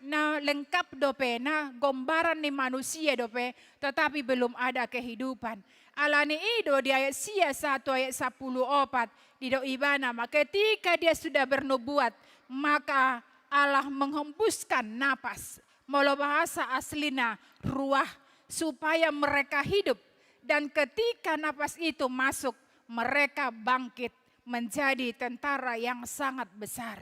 na lengkap dope na gombaran ni manusia dope tetapi belum ada kehidupan. Alani ido di ayat sia 1 ayat 14 di dok ibana maka ketika dia sudah bernubuat maka Allah menghembuskan napas molo bahasa aslina ruah supaya mereka hidup. Dan ketika napas itu masuk, mereka bangkit menjadi tentara yang sangat besar.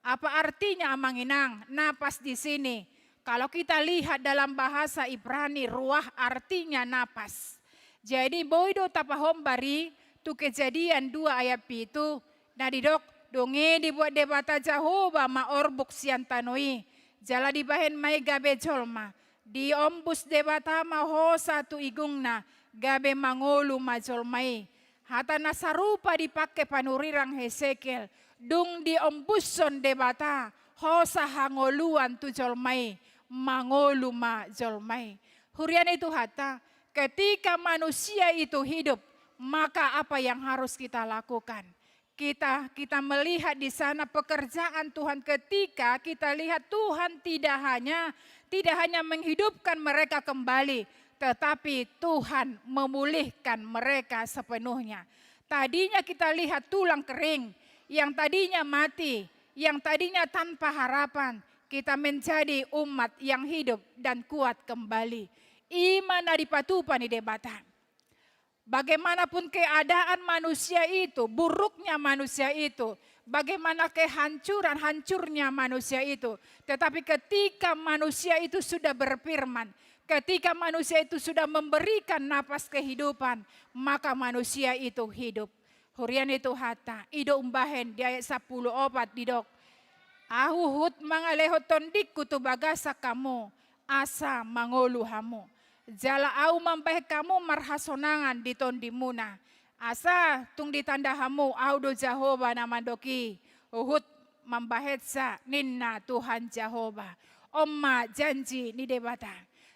Apa artinya amanginang? Napas di sini. Kalau kita lihat dalam bahasa Ibrani, ruah artinya napas. Jadi boido tapahom bari, tu Kejadian 2 ayat 7. Nah didok, donge dibuat debata Jehovah ma orbuk sian tanoi. Jala dibahen mai gabe jolma. Di ombus debata ma ho satu igungna. Gabe mangolu majolmai. Hata nasarupa dipakai panurirang Hesekiel. Dung di ombuson debata. Hosa hangoluan tu jolmai. Mangolu majolmai. Hurian itu hata. Ketika manusia itu hidup. Maka apa yang harus kita lakukan? Kita melihat di sana pekerjaan Tuhan ketika kita lihat Tuhan tidak hanya menghidupkan mereka kembali. Tetapi Tuhan memulihkan mereka sepenuhnya. Tadinya kita lihat tulang kering, yang tadinya mati, yang tadinya tanpa harapan. Kita menjadi umat yang hidup dan kuat kembali. Iman dari patupan di debatan. Bagaimanapun keadaan manusia itu, buruknya manusia itu. Bagaimana hancurnya manusia itu. Tetapi ketika manusia itu sudah berfirman. Ketika manusia itu sudah memberikan napas kehidupan, maka manusia itu hidup. Hurian itu hata, ido umbahen di ayat 14 didok. Ahuhut mangalehot tondikku tu bagasa kamu, asa mangolu hamu. Jala au mampeh kamu marhasonangan di tondimuna. Asa tung ditanda hamu au do Jehovah namandoki. Uhut mambahetsa ninna Tuhan Jehovah. Omma janji ni debata.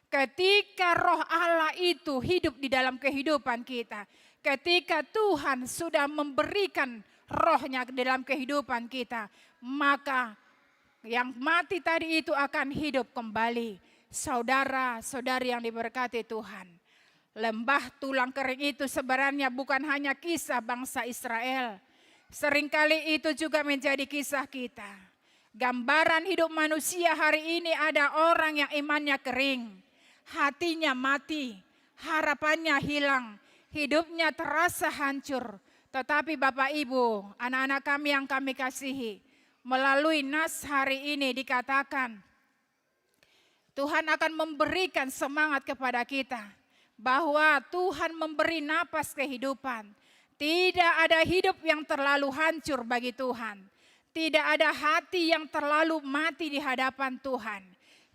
Ketika roh Allah itu hidup di dalam kehidupan kita. Ketika Tuhan sudah memberikan rohnya dalam kehidupan kita, maka yang mati tadi itu akan hidup kembali. Saudara-saudari yang diberkati Tuhan, lembah tulang kering itu sebenarnya bukan hanya kisah bangsa Israel. Seringkali itu juga menjadi kisah kita. Gambaran hidup manusia hari ini ada orang yang imannya kering, hatinya mati, harapannya hilang, hidupnya terasa hancur. Tetapi Bapak Ibu, anak-anak kami yang kami kasihi, melalui nas hari ini dikatakan, Tuhan akan memberikan semangat kepada kita, bahwa Tuhan memberi napas kehidupan. Tidak ada hidup yang terlalu hancur bagi Tuhan. Tidak ada hati yang terlalu mati di hadapan Tuhan.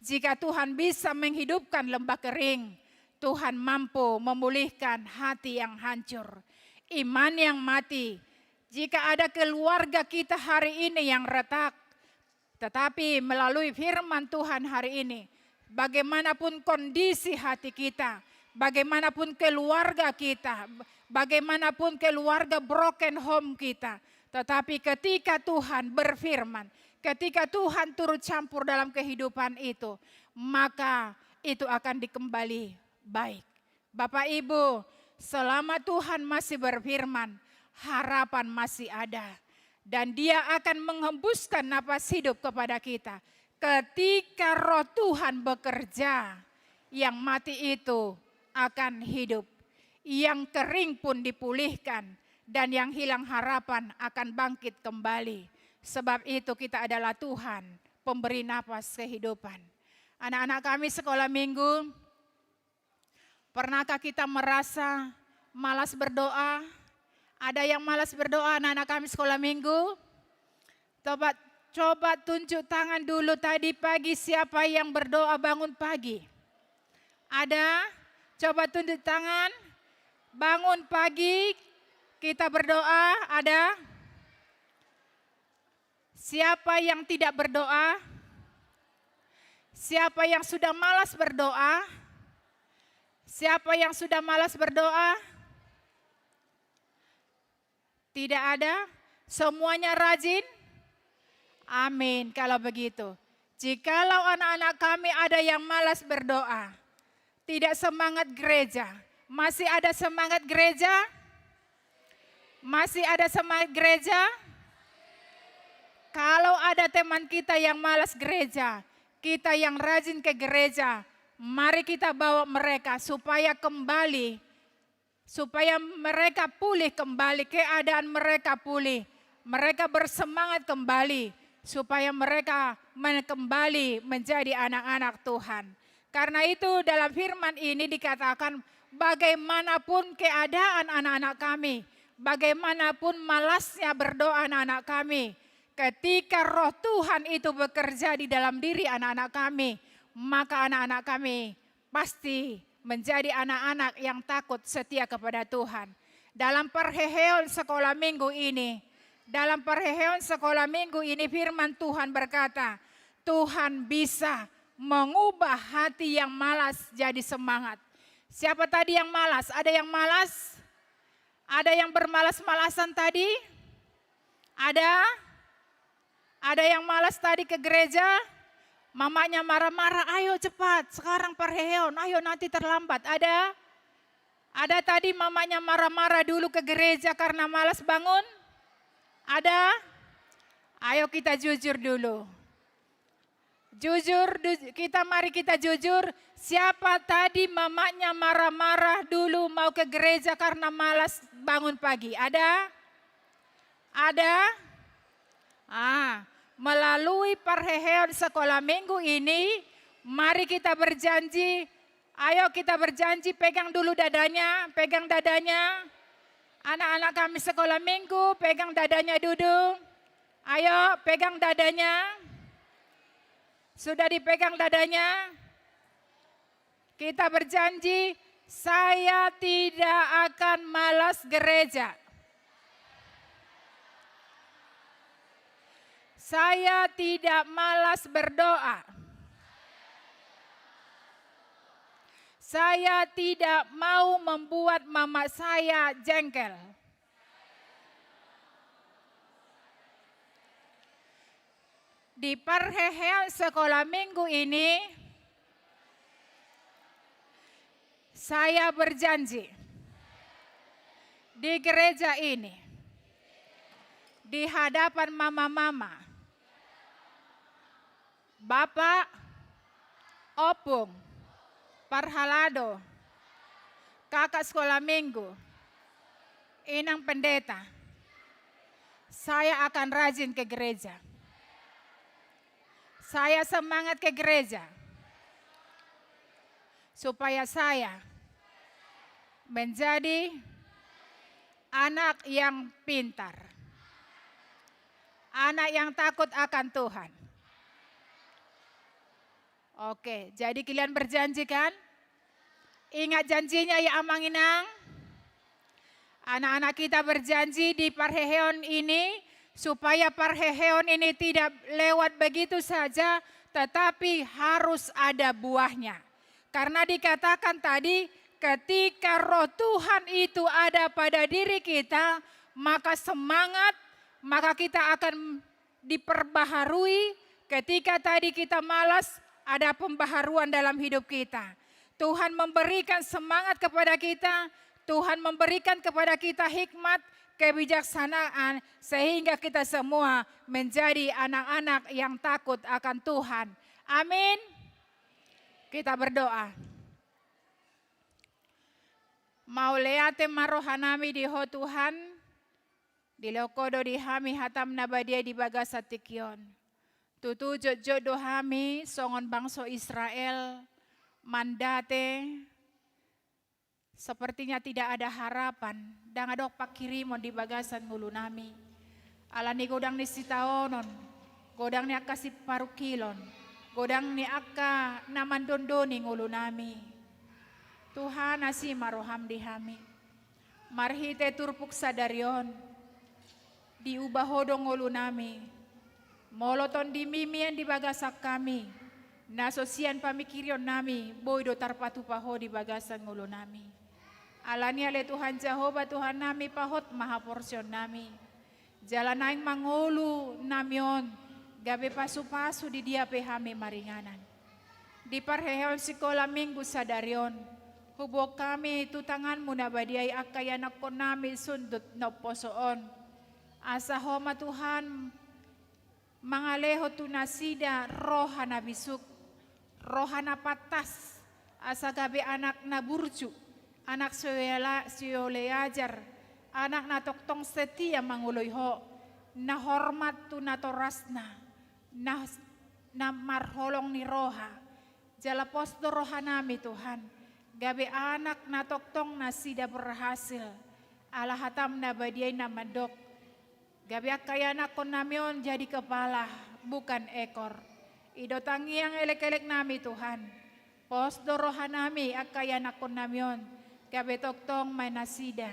Jika Tuhan bisa menghidupkan lembah kering, Tuhan mampu memulihkan hati yang hancur, iman yang mati. Jika ada keluarga kita hari ini yang retak, tetapi melalui firman Tuhan hari ini, bagaimanapun kondisi hati kita, bagaimanapun keluarga kita, bagaimanapun keluarga broken home kita, tetapi ketika Tuhan berfirman, ketika Tuhan turut campur dalam kehidupan itu, maka itu akan dikembali baik. Bapak Ibu, selama Tuhan masih berfirman, harapan masih ada. Dan Dia akan menghembuskan napas hidup kepada kita. Ketika roh Tuhan bekerja, yang mati itu akan hidup. Yang kering pun dipulihkan. Dan yang hilang harapan akan bangkit kembali. Sebab itu kita adalah Tuhan, pemberi napas kehidupan. Anak-anak kami sekolah minggu, pernahkah kita merasa malas berdoa? Ada yang malas berdoa anak-anak kami sekolah minggu? Coba tunjuk tangan dulu tadi pagi siapa yang berdoa bangun pagi. Ada? Coba tunjuk tangan. Bangun pagi kita berdoa, ada? Siapa yang tidak berdoa? Siapa yang sudah malas berdoa? Siapa yang sudah malas berdoa? Tidak ada? Semuanya rajin? Amin kalau begitu. Jikalau anak-anak kami ada yang malas berdoa, tidak semangat gereja, masih ada semangat gereja? Masih ada semangat gereja? Kalau ada teman kita yang malas gereja, kita yang rajin ke gereja, mari kita bawa mereka supaya kembali, supaya mereka pulih kembali, keadaan mereka pulih. Mereka bersemangat kembali, supaya mereka kembali menjadi anak-anak Tuhan. Karena itu dalam firman ini dikatakan, bagaimanapun keadaan anak-anak kami, bagaimanapun malasnya berdoa anak-anak kami, ketika roh Tuhan itu bekerja di dalam diri anak-anak kami, maka anak-anak kami pasti menjadi anak-anak yang takut setia kepada Tuhan. Dalam perheheon sekolah minggu ini, firman Tuhan berkata, Tuhan bisa mengubah hati yang malas jadi semangat. Siapa tadi yang malas? Ada yang malas? Ada yang bermalas-malasan tadi? Ada? Ada yang malas tadi ke gereja? Mamanya marah-marah, ayo cepat, sekarang perheon, ayo nanti terlambat. Ada? Ada tadi mamanya marah-marah dulu ke gereja karena malas bangun? Ada? Ayo kita jujur dulu. Mari kita jujur. Siapa tadi mamanya marah-marah dulu mau ke gereja karena malas bangun pagi? Ada? Ada? Melalui perheheon sekolah minggu ini, mari kita berjanji. Ayo kita berjanji, pegang dulu dadanya, pegang dadanya. Anak-anak kami sekolah minggu, pegang dadanya duduk. Ayo pegang dadanya. Sudah dipegang dadanya? Kita berjanji, saya tidak akan malas gereja. Saya tidak malas berdoa. Saya tidak mau membuat mama saya jengkel. Di perhehean sekolah minggu ini, saya berjanji di gereja ini, di hadapan mama-mama, Bapak, Opung, Parhalado, kakak sekolah minggu, Inang pendeta, saya akan rajin ke gereja. Saya semangat ke gereja supaya saya menjadi anak yang pintar, anak yang takut akan Tuhan. Oke, jadi kalian berjanji kan? Ingat janjinya ya Amang Inang. Anak-anak kita berjanji di Parheheon ini supaya Parheheon ini tidak lewat begitu saja, tetapi harus ada buahnya. Karena dikatakan tadi, ketika roh Tuhan itu ada pada diri kita, maka semangat, maka kita akan diperbaharui. Ketika tadi kita malas, ada pembaharuan dalam hidup kita. Tuhan memberikan semangat kepada kita, Tuhan memberikan kepada kita hikmat, kebijaksanaan, sehingga kita semua menjadi anak-anak yang takut akan Tuhan. Amin. Kita berdoa. Mauleate marohanami di ho Tuhan, di lokodo di hami hatam nabadia di bagasa tikion. Tutu jodoh hami songon bangso Israel, mandate, sepertinya tidak ada harapan. Dan adok pakirimon di bagasan ngulu nami. Alani godang ni sitaonon, godang ni akka si parukilon, godang ni akka namandondoni ngulu nami. Tuhan asi maroham di hami. Marhite turpuk sadarion, diubah hodong ngulu nami. Moloton di mimian di bagasak kami. Nasosian pamikirion nami, boydo tarpatu paho di bagasan ngulu nami. Alani ale Tuhan Jehovah Tuhan nami pahot maha porsyon nami. Jalan aing mangulu namion, gabe pasu-pasu di dia pehame maringanan. Di parheheon sekolah minggu sadarion, hubok kami itu tanganmu nabadiay akayanak ko nami sundut no posoon. Asa homa Tuhan, mangaleho tunasida rohana bisuk, rohana patas, asa gabe anak na burju, anak sioleajar, anak na toktong setia manguloyho, na hormat tu na torasna, na marholong ni roha, jalapos do roha nami Tuhan, gabe anak na toktong na sida berhasil, alahatam na badiay na mandok, gabe akayanak kon namion jadi kepala, bukan ekor, ido tangiang elek-elek nami Tuhan, pos do roha nami akayanak kon namion, gabe toktong may nasida,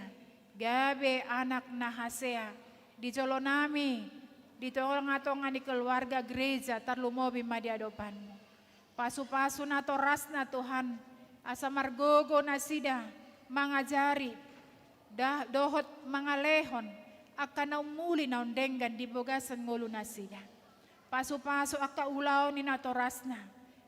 gabe anak na hasea, di jolo nami, di tonga-tonga di keluarga gereja tarlumobi madiadopanmu. Pasu-pasu na toras na Tuhan, asa margogo nasida, mangajari, dohot mangalehon, akan naumuli na undenggan di bogasan ngulu nasida. Pasu-pasu aka ulaw ni natoras na,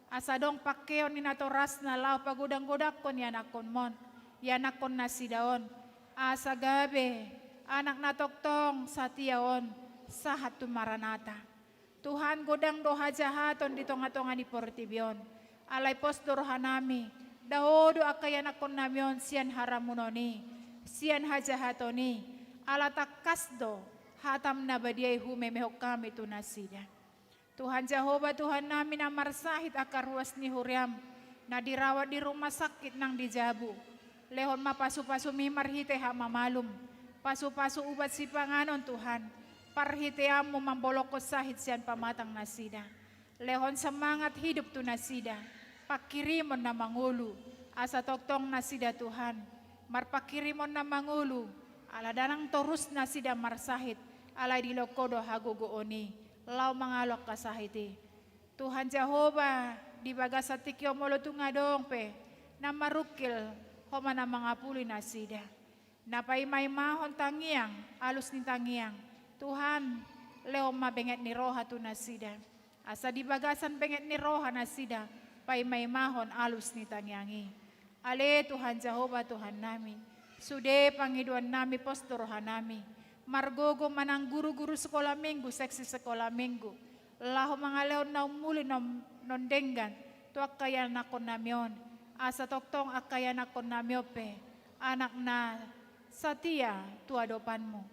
asa dong pakeon ni natoras na lao pagudang-gudak kon yanakon mon. Yanakon na sidaon, asa gabe, anak na toktong sa tiyaon, sahat tumaranata. Tuhan godang doha jahaton di tonga-tonga ni portibion, alay pos doroha nami, dahodo akayanakon namion sian haramunoni, sian hajahatoni, alatakasdo, hatam na badiay humemehok kami tunasida. Tuhan Jehovah Tuhan namin na marsahit akaruas ni Huriam, na dirawat di rumah sakit nang dijabu. Lehon mapasu-pasu mimarhite ha mamalum. Pasu-pasu ubat si panganon Tuhan. Parhite amu mambolok ko sahit siyan pamatang nasida. Lehon semangat hidup tu nasida. Pakirimon na mangulu. Asa toktong nasida Tuhan. Marpakirimon na mangulu. Ala danang torus nasida marsahit. Alay dilokodo hagugooni. Lau mangalok kasahiti. Tuhan Jehovah di bagasatikyo molo tungadong pe. Na marukil. Homa na mga puli na sida. Napaimay mahon tangiang, alus ni tangiang. Tuhan, leo mabenget ni roha tu na sida. Asa di bagasan pengen ni roha na sida, pay may mahon alus ni tangyangi. Ale Tuhan Jehovah Tuhan nami, sude pangiduan nami postorohan nami, margogo manang guru-guru sekolah minggu, seksi sekolah minggu, lahu mga leon na umuli non denggan, tuak kaya nakon namion, asa toktong akaya nakon namiope, anak na satia tuadopanmu,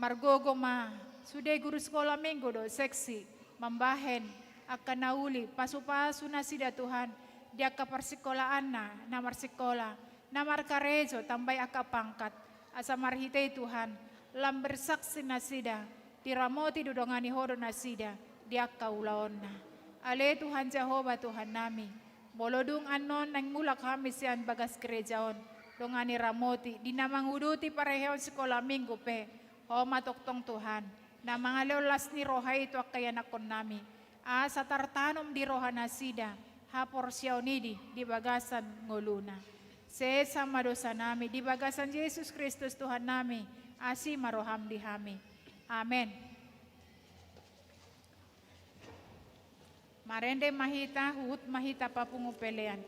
margogo ma, sude guru sekolah minggu do seksi, mambahen, akan nauli, pasu-pasu na sida Tuhan, dia ka persikolahan na marsikola, na markarejo, tambay aka pangkat, asa marhitay Tuhan, lam bersaksi na sida, tiramoti dudongani hodo na sida, dia ka ulaon na. Ale Tuhan Jehovah Tuhan nami, bolodung anon nang mula kami siyan bagas gerejaon, dongani ramoti, dinamang uduti pareheon sekolah minggu pe, homa toktong Tuhan, na mga leolas ni roha itu akaya nakon nami, asa tartanom di roha na sida, hapor siyaunidi di bagasan nguluna. Sesama dosa nami di bagasan Yesus Kristus Tuhan nami, asi maroham di hami. Amin. Marende mahita, huut mahita papungupelean.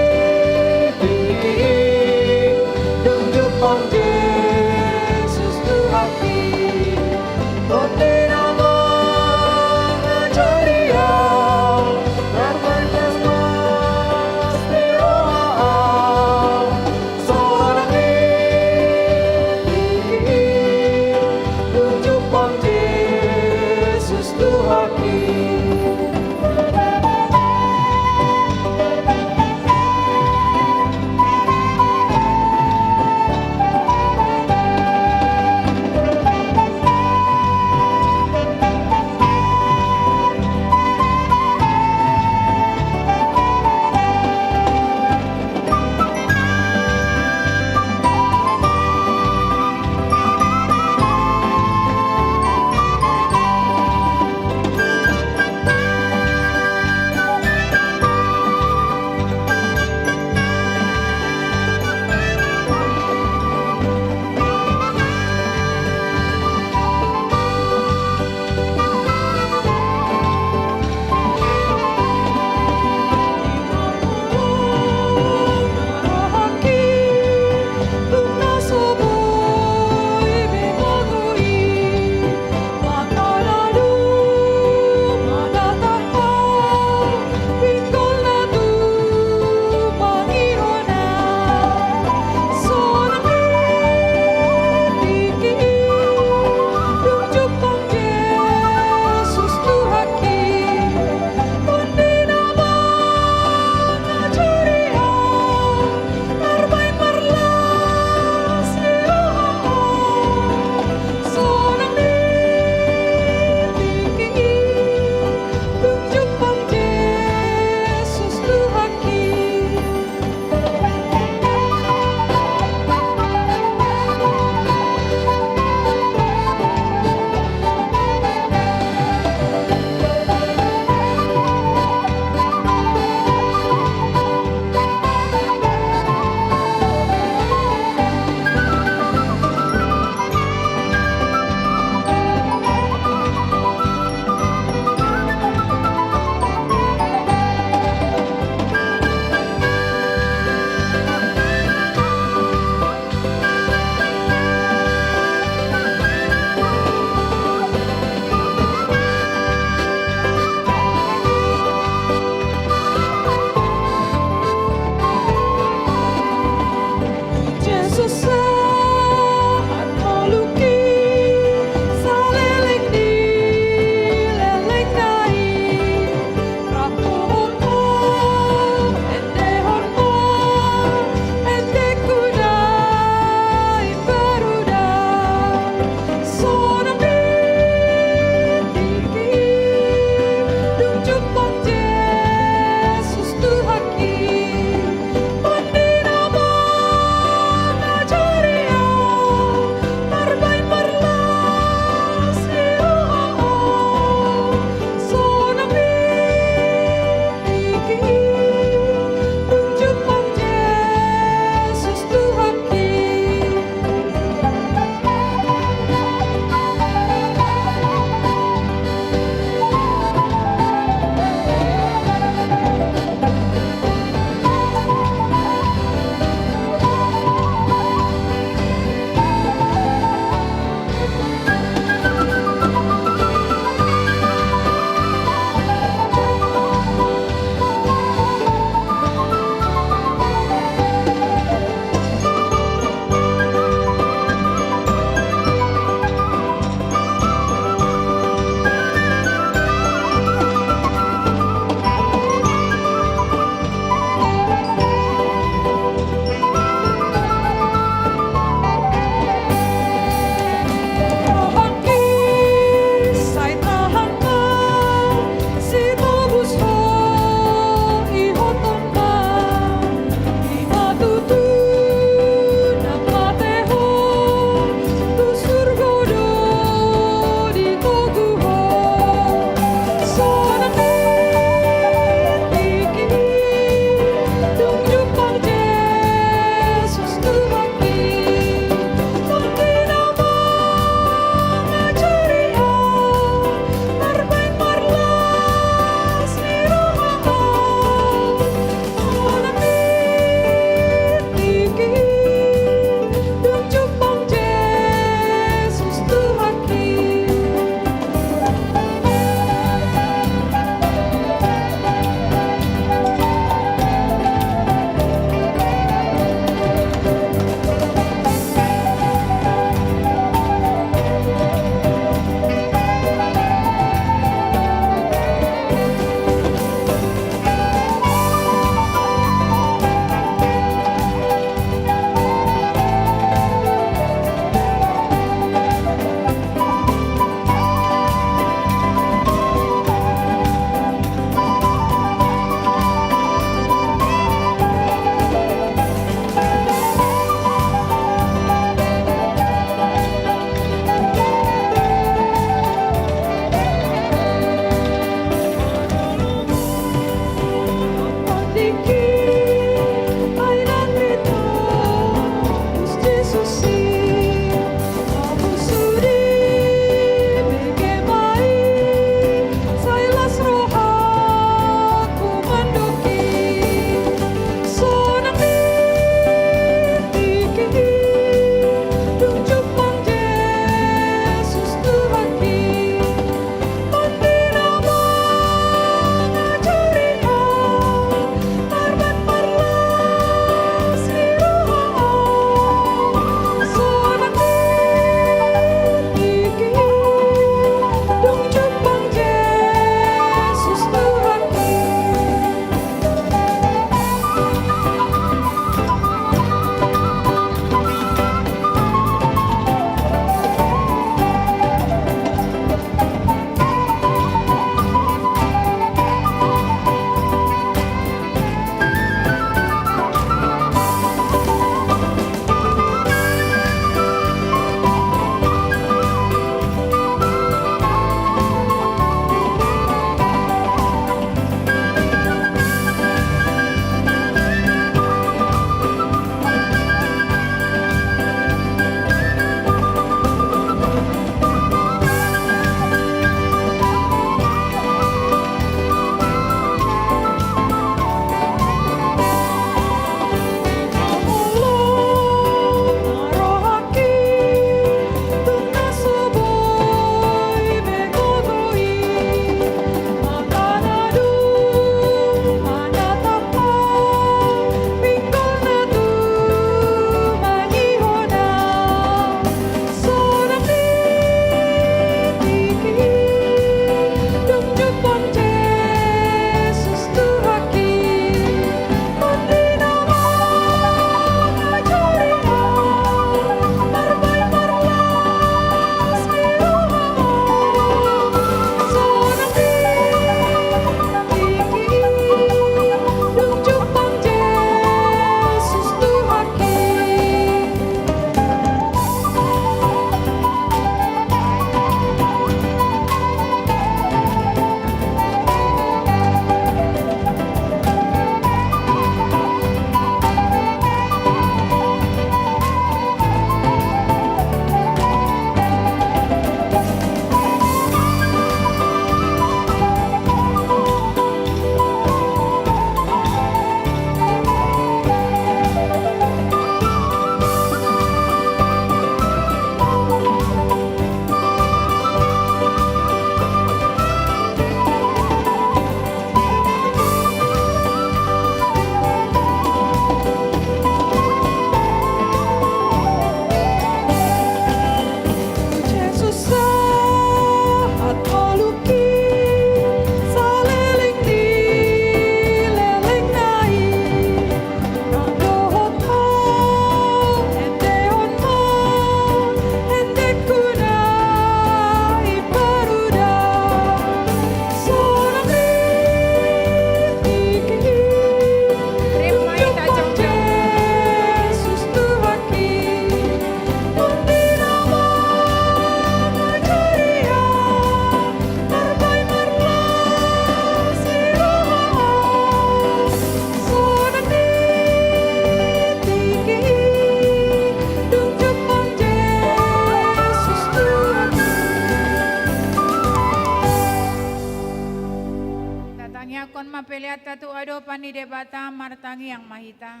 debata martangi yang mahita.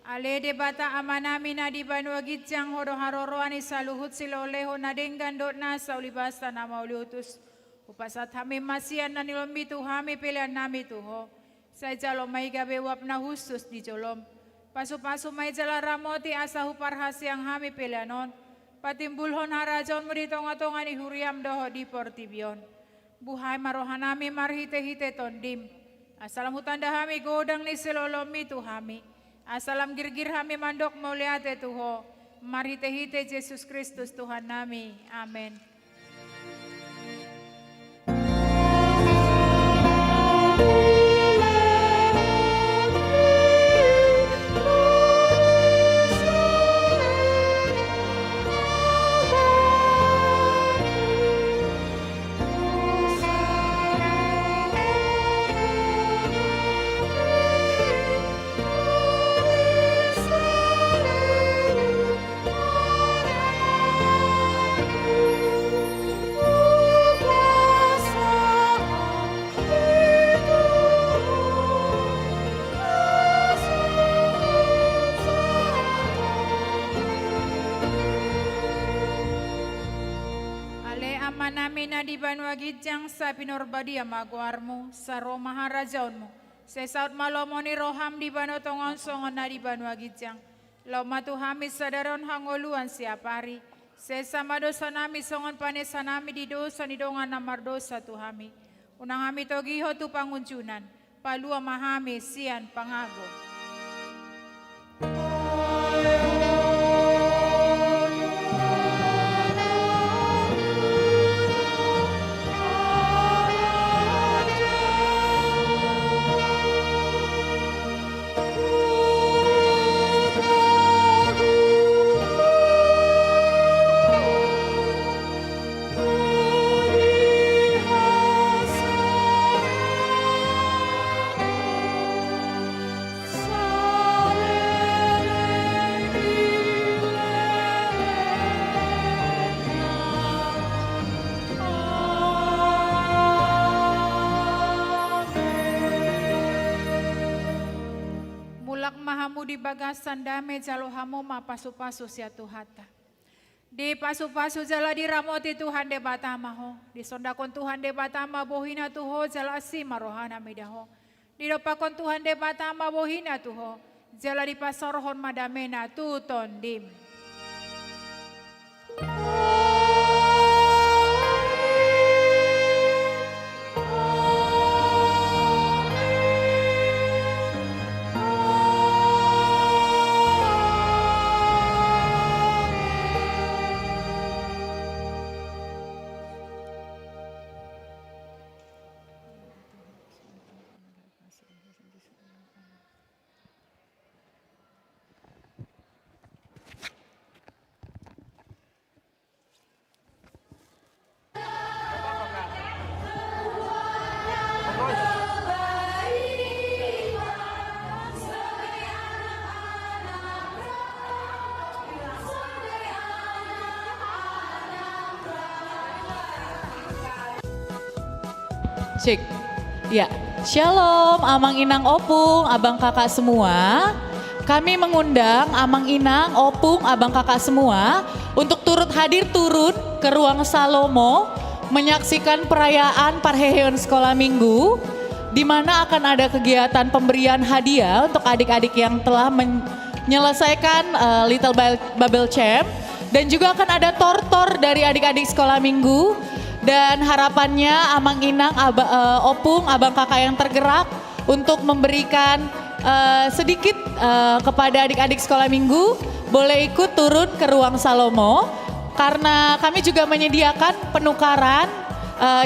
Ale debata amanami na di banwagit jang horo haroroani saluhut siloleho na denggan dot na sa ulibasta na mauliutus. Upasat hami masian na nilombi tu hami pilihan nami tuho. Sa jalo may gabe wap na hustus di jolom. Pasu-pasu may jala ramoti asa huparhas yang hami pilihanon. Patimbulhon harajon mo di tonga-tonga ni huriam doho di portibion. Buhay marohanami marhite-hite tondim. Asalam hutanda hami godang ni silolomi tu hami. Asalam girgir hami mandok mauliate tuho. Marhite-hite Yesus Kristus Tuhan nami. Amin. Di banwagijang sa pinorbadi amaguarmo sa Roma harajaonmo. Sa saut malomoni roham di banotongon songon na di banwagijang. Loma tu hamis sadaron hangoluan siapari. Sa sama dosa nami songon panesa nami di dosa ni dongan namar dosa tu hami. Unang hami togiho tu panguncunan. Palua mahami sian pangago. Di bagasan dame jalo hamo ma pasu-pasu sia tuhata. Di pasu-pasu jala di ramoti Tuhan de batama ho. Di sondakon Tuhan de batama bohina tuho jala asima rohana midaho. Di dopakon Tuhan de batama bohina tuho. Jala di pasorohon madamena tuton dim. Cek. Ya, Shalom Amang Inang Opung, abang kakak semua. Kami mengundang Amang Inang, Opung, abang kakak semua untuk turut hadir turun ke ruang Salomo menyaksikan perayaan Parheheon Sekolah Minggu di mana akan ada kegiatan pemberian hadiah untuk adik-adik yang telah menyelesaikan Little Bubble Champ dan juga akan ada tortor dari adik-adik sekolah minggu. Dan harapannya Amang Inang, Opung, abang kakak yang tergerak untuk memberikan sedikit kepada adik-adik sekolah minggu boleh ikut turun ke ruang Salomo. Karena kami juga menyediakan penukaran,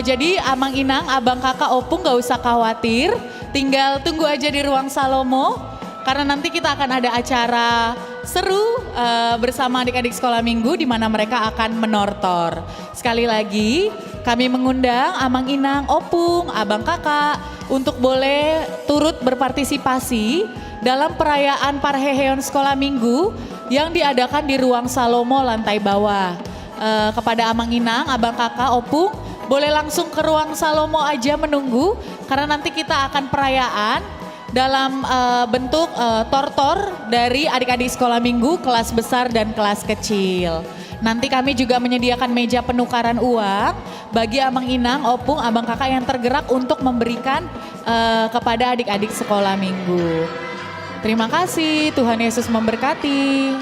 jadi Amang Inang, abang kakak, Opung gak usah khawatir, tinggal tunggu aja di ruang Salomo. Karena nanti kita akan ada acara seru bersama adik-adik sekolah minggu di mana mereka akan menortor. Sekali lagi kami mengundang Amang Inang, Opung, abang kakak untuk boleh turut berpartisipasi dalam perayaan Parheheon Sekolah Minggu yang diadakan di ruang Salomo lantai bawah. Kepada Amang Inang, abang kakak, Opung boleh langsung ke ruang Salomo aja menunggu karena nanti kita akan perayaan dalam bentuk tortor dari adik-adik sekolah minggu kelas besar dan kelas kecil. Nanti kami juga menyediakan meja penukaran uang bagi Amang Inang, Opung, Abang Kakak yang tergerak untuk memberikan kepada adik-adik sekolah minggu. Terima kasih, Tuhan Yesus memberkati.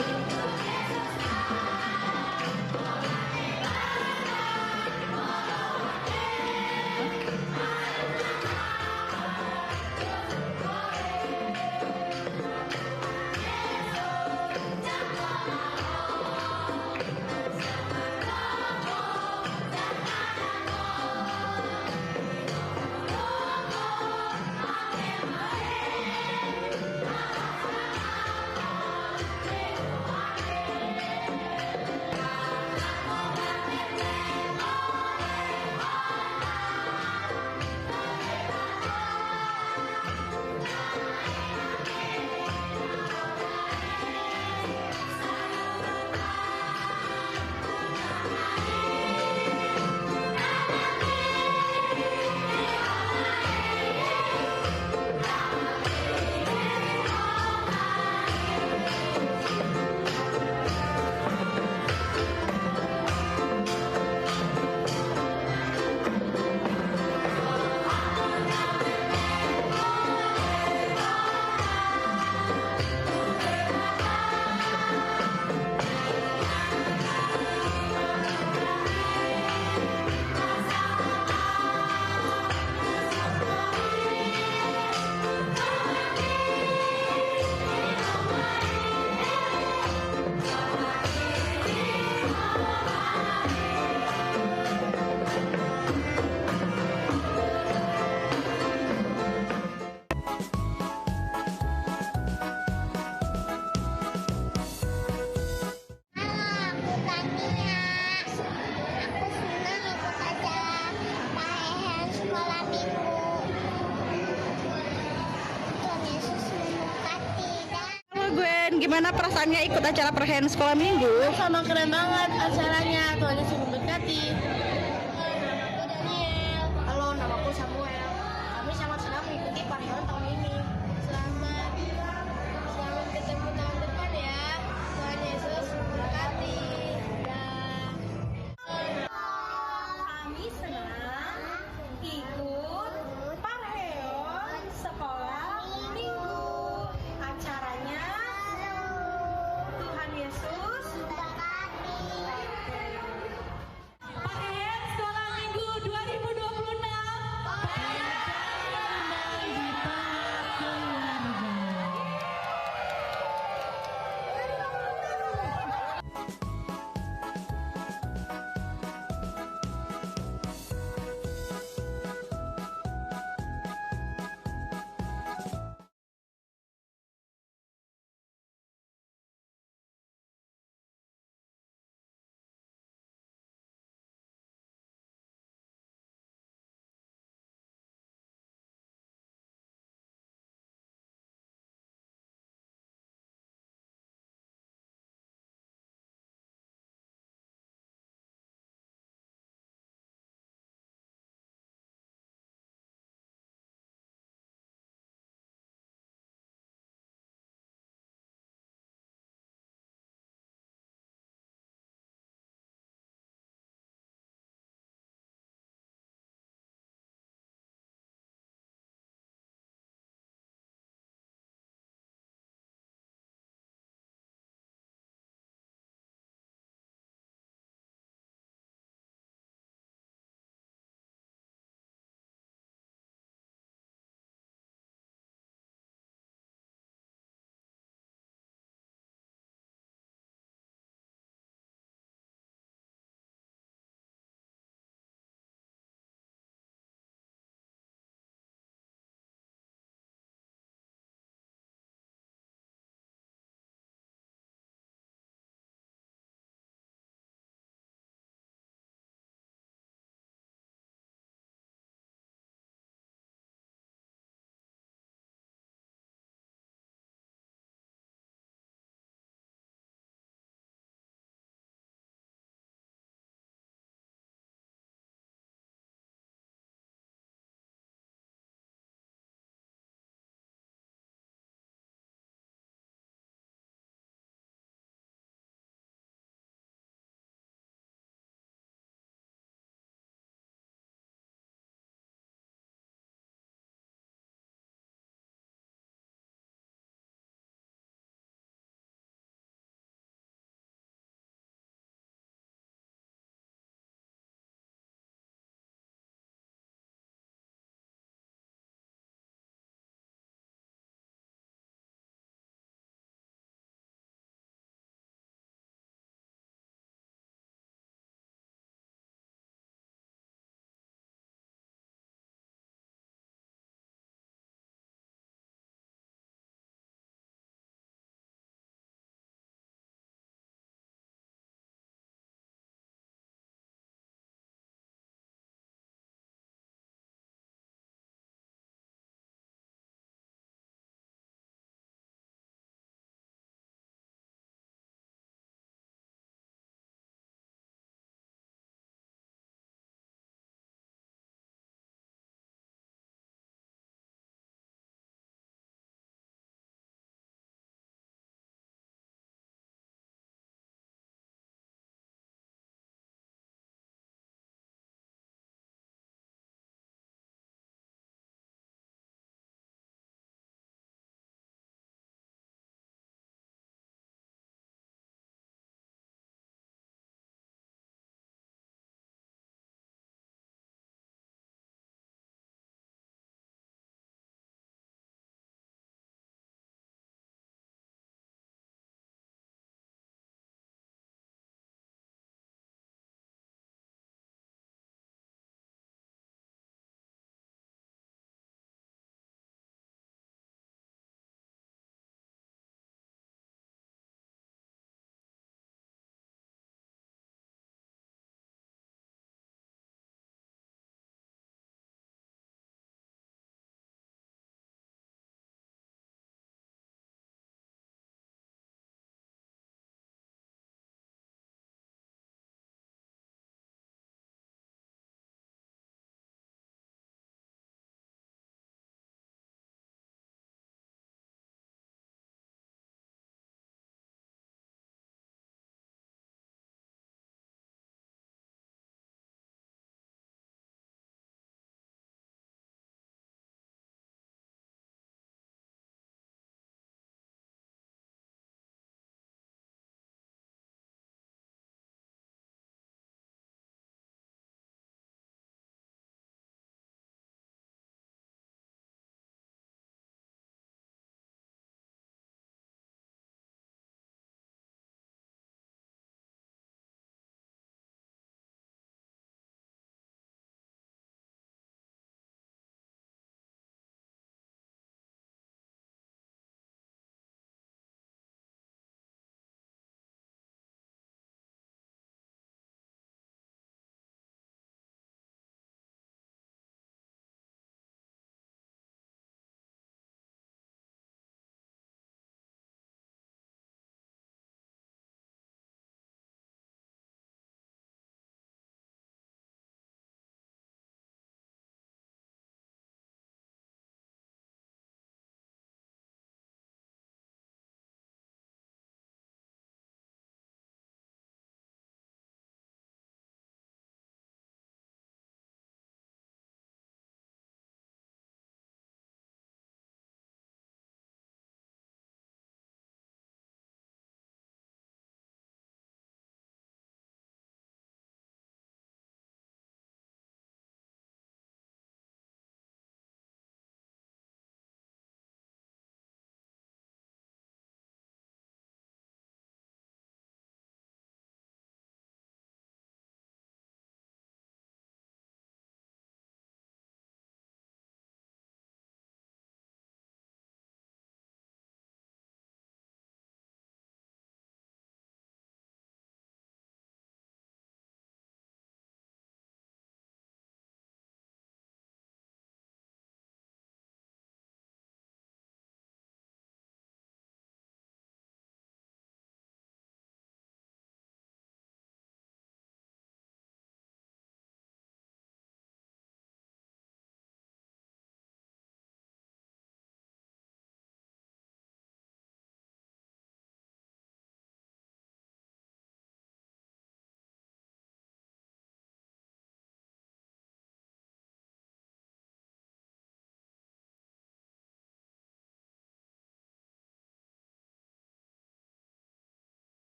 Gimana perasaannya ikut acara perayaan sekolah minggu? Sama keren banget acaranya, Tuhan Yesus memberkati.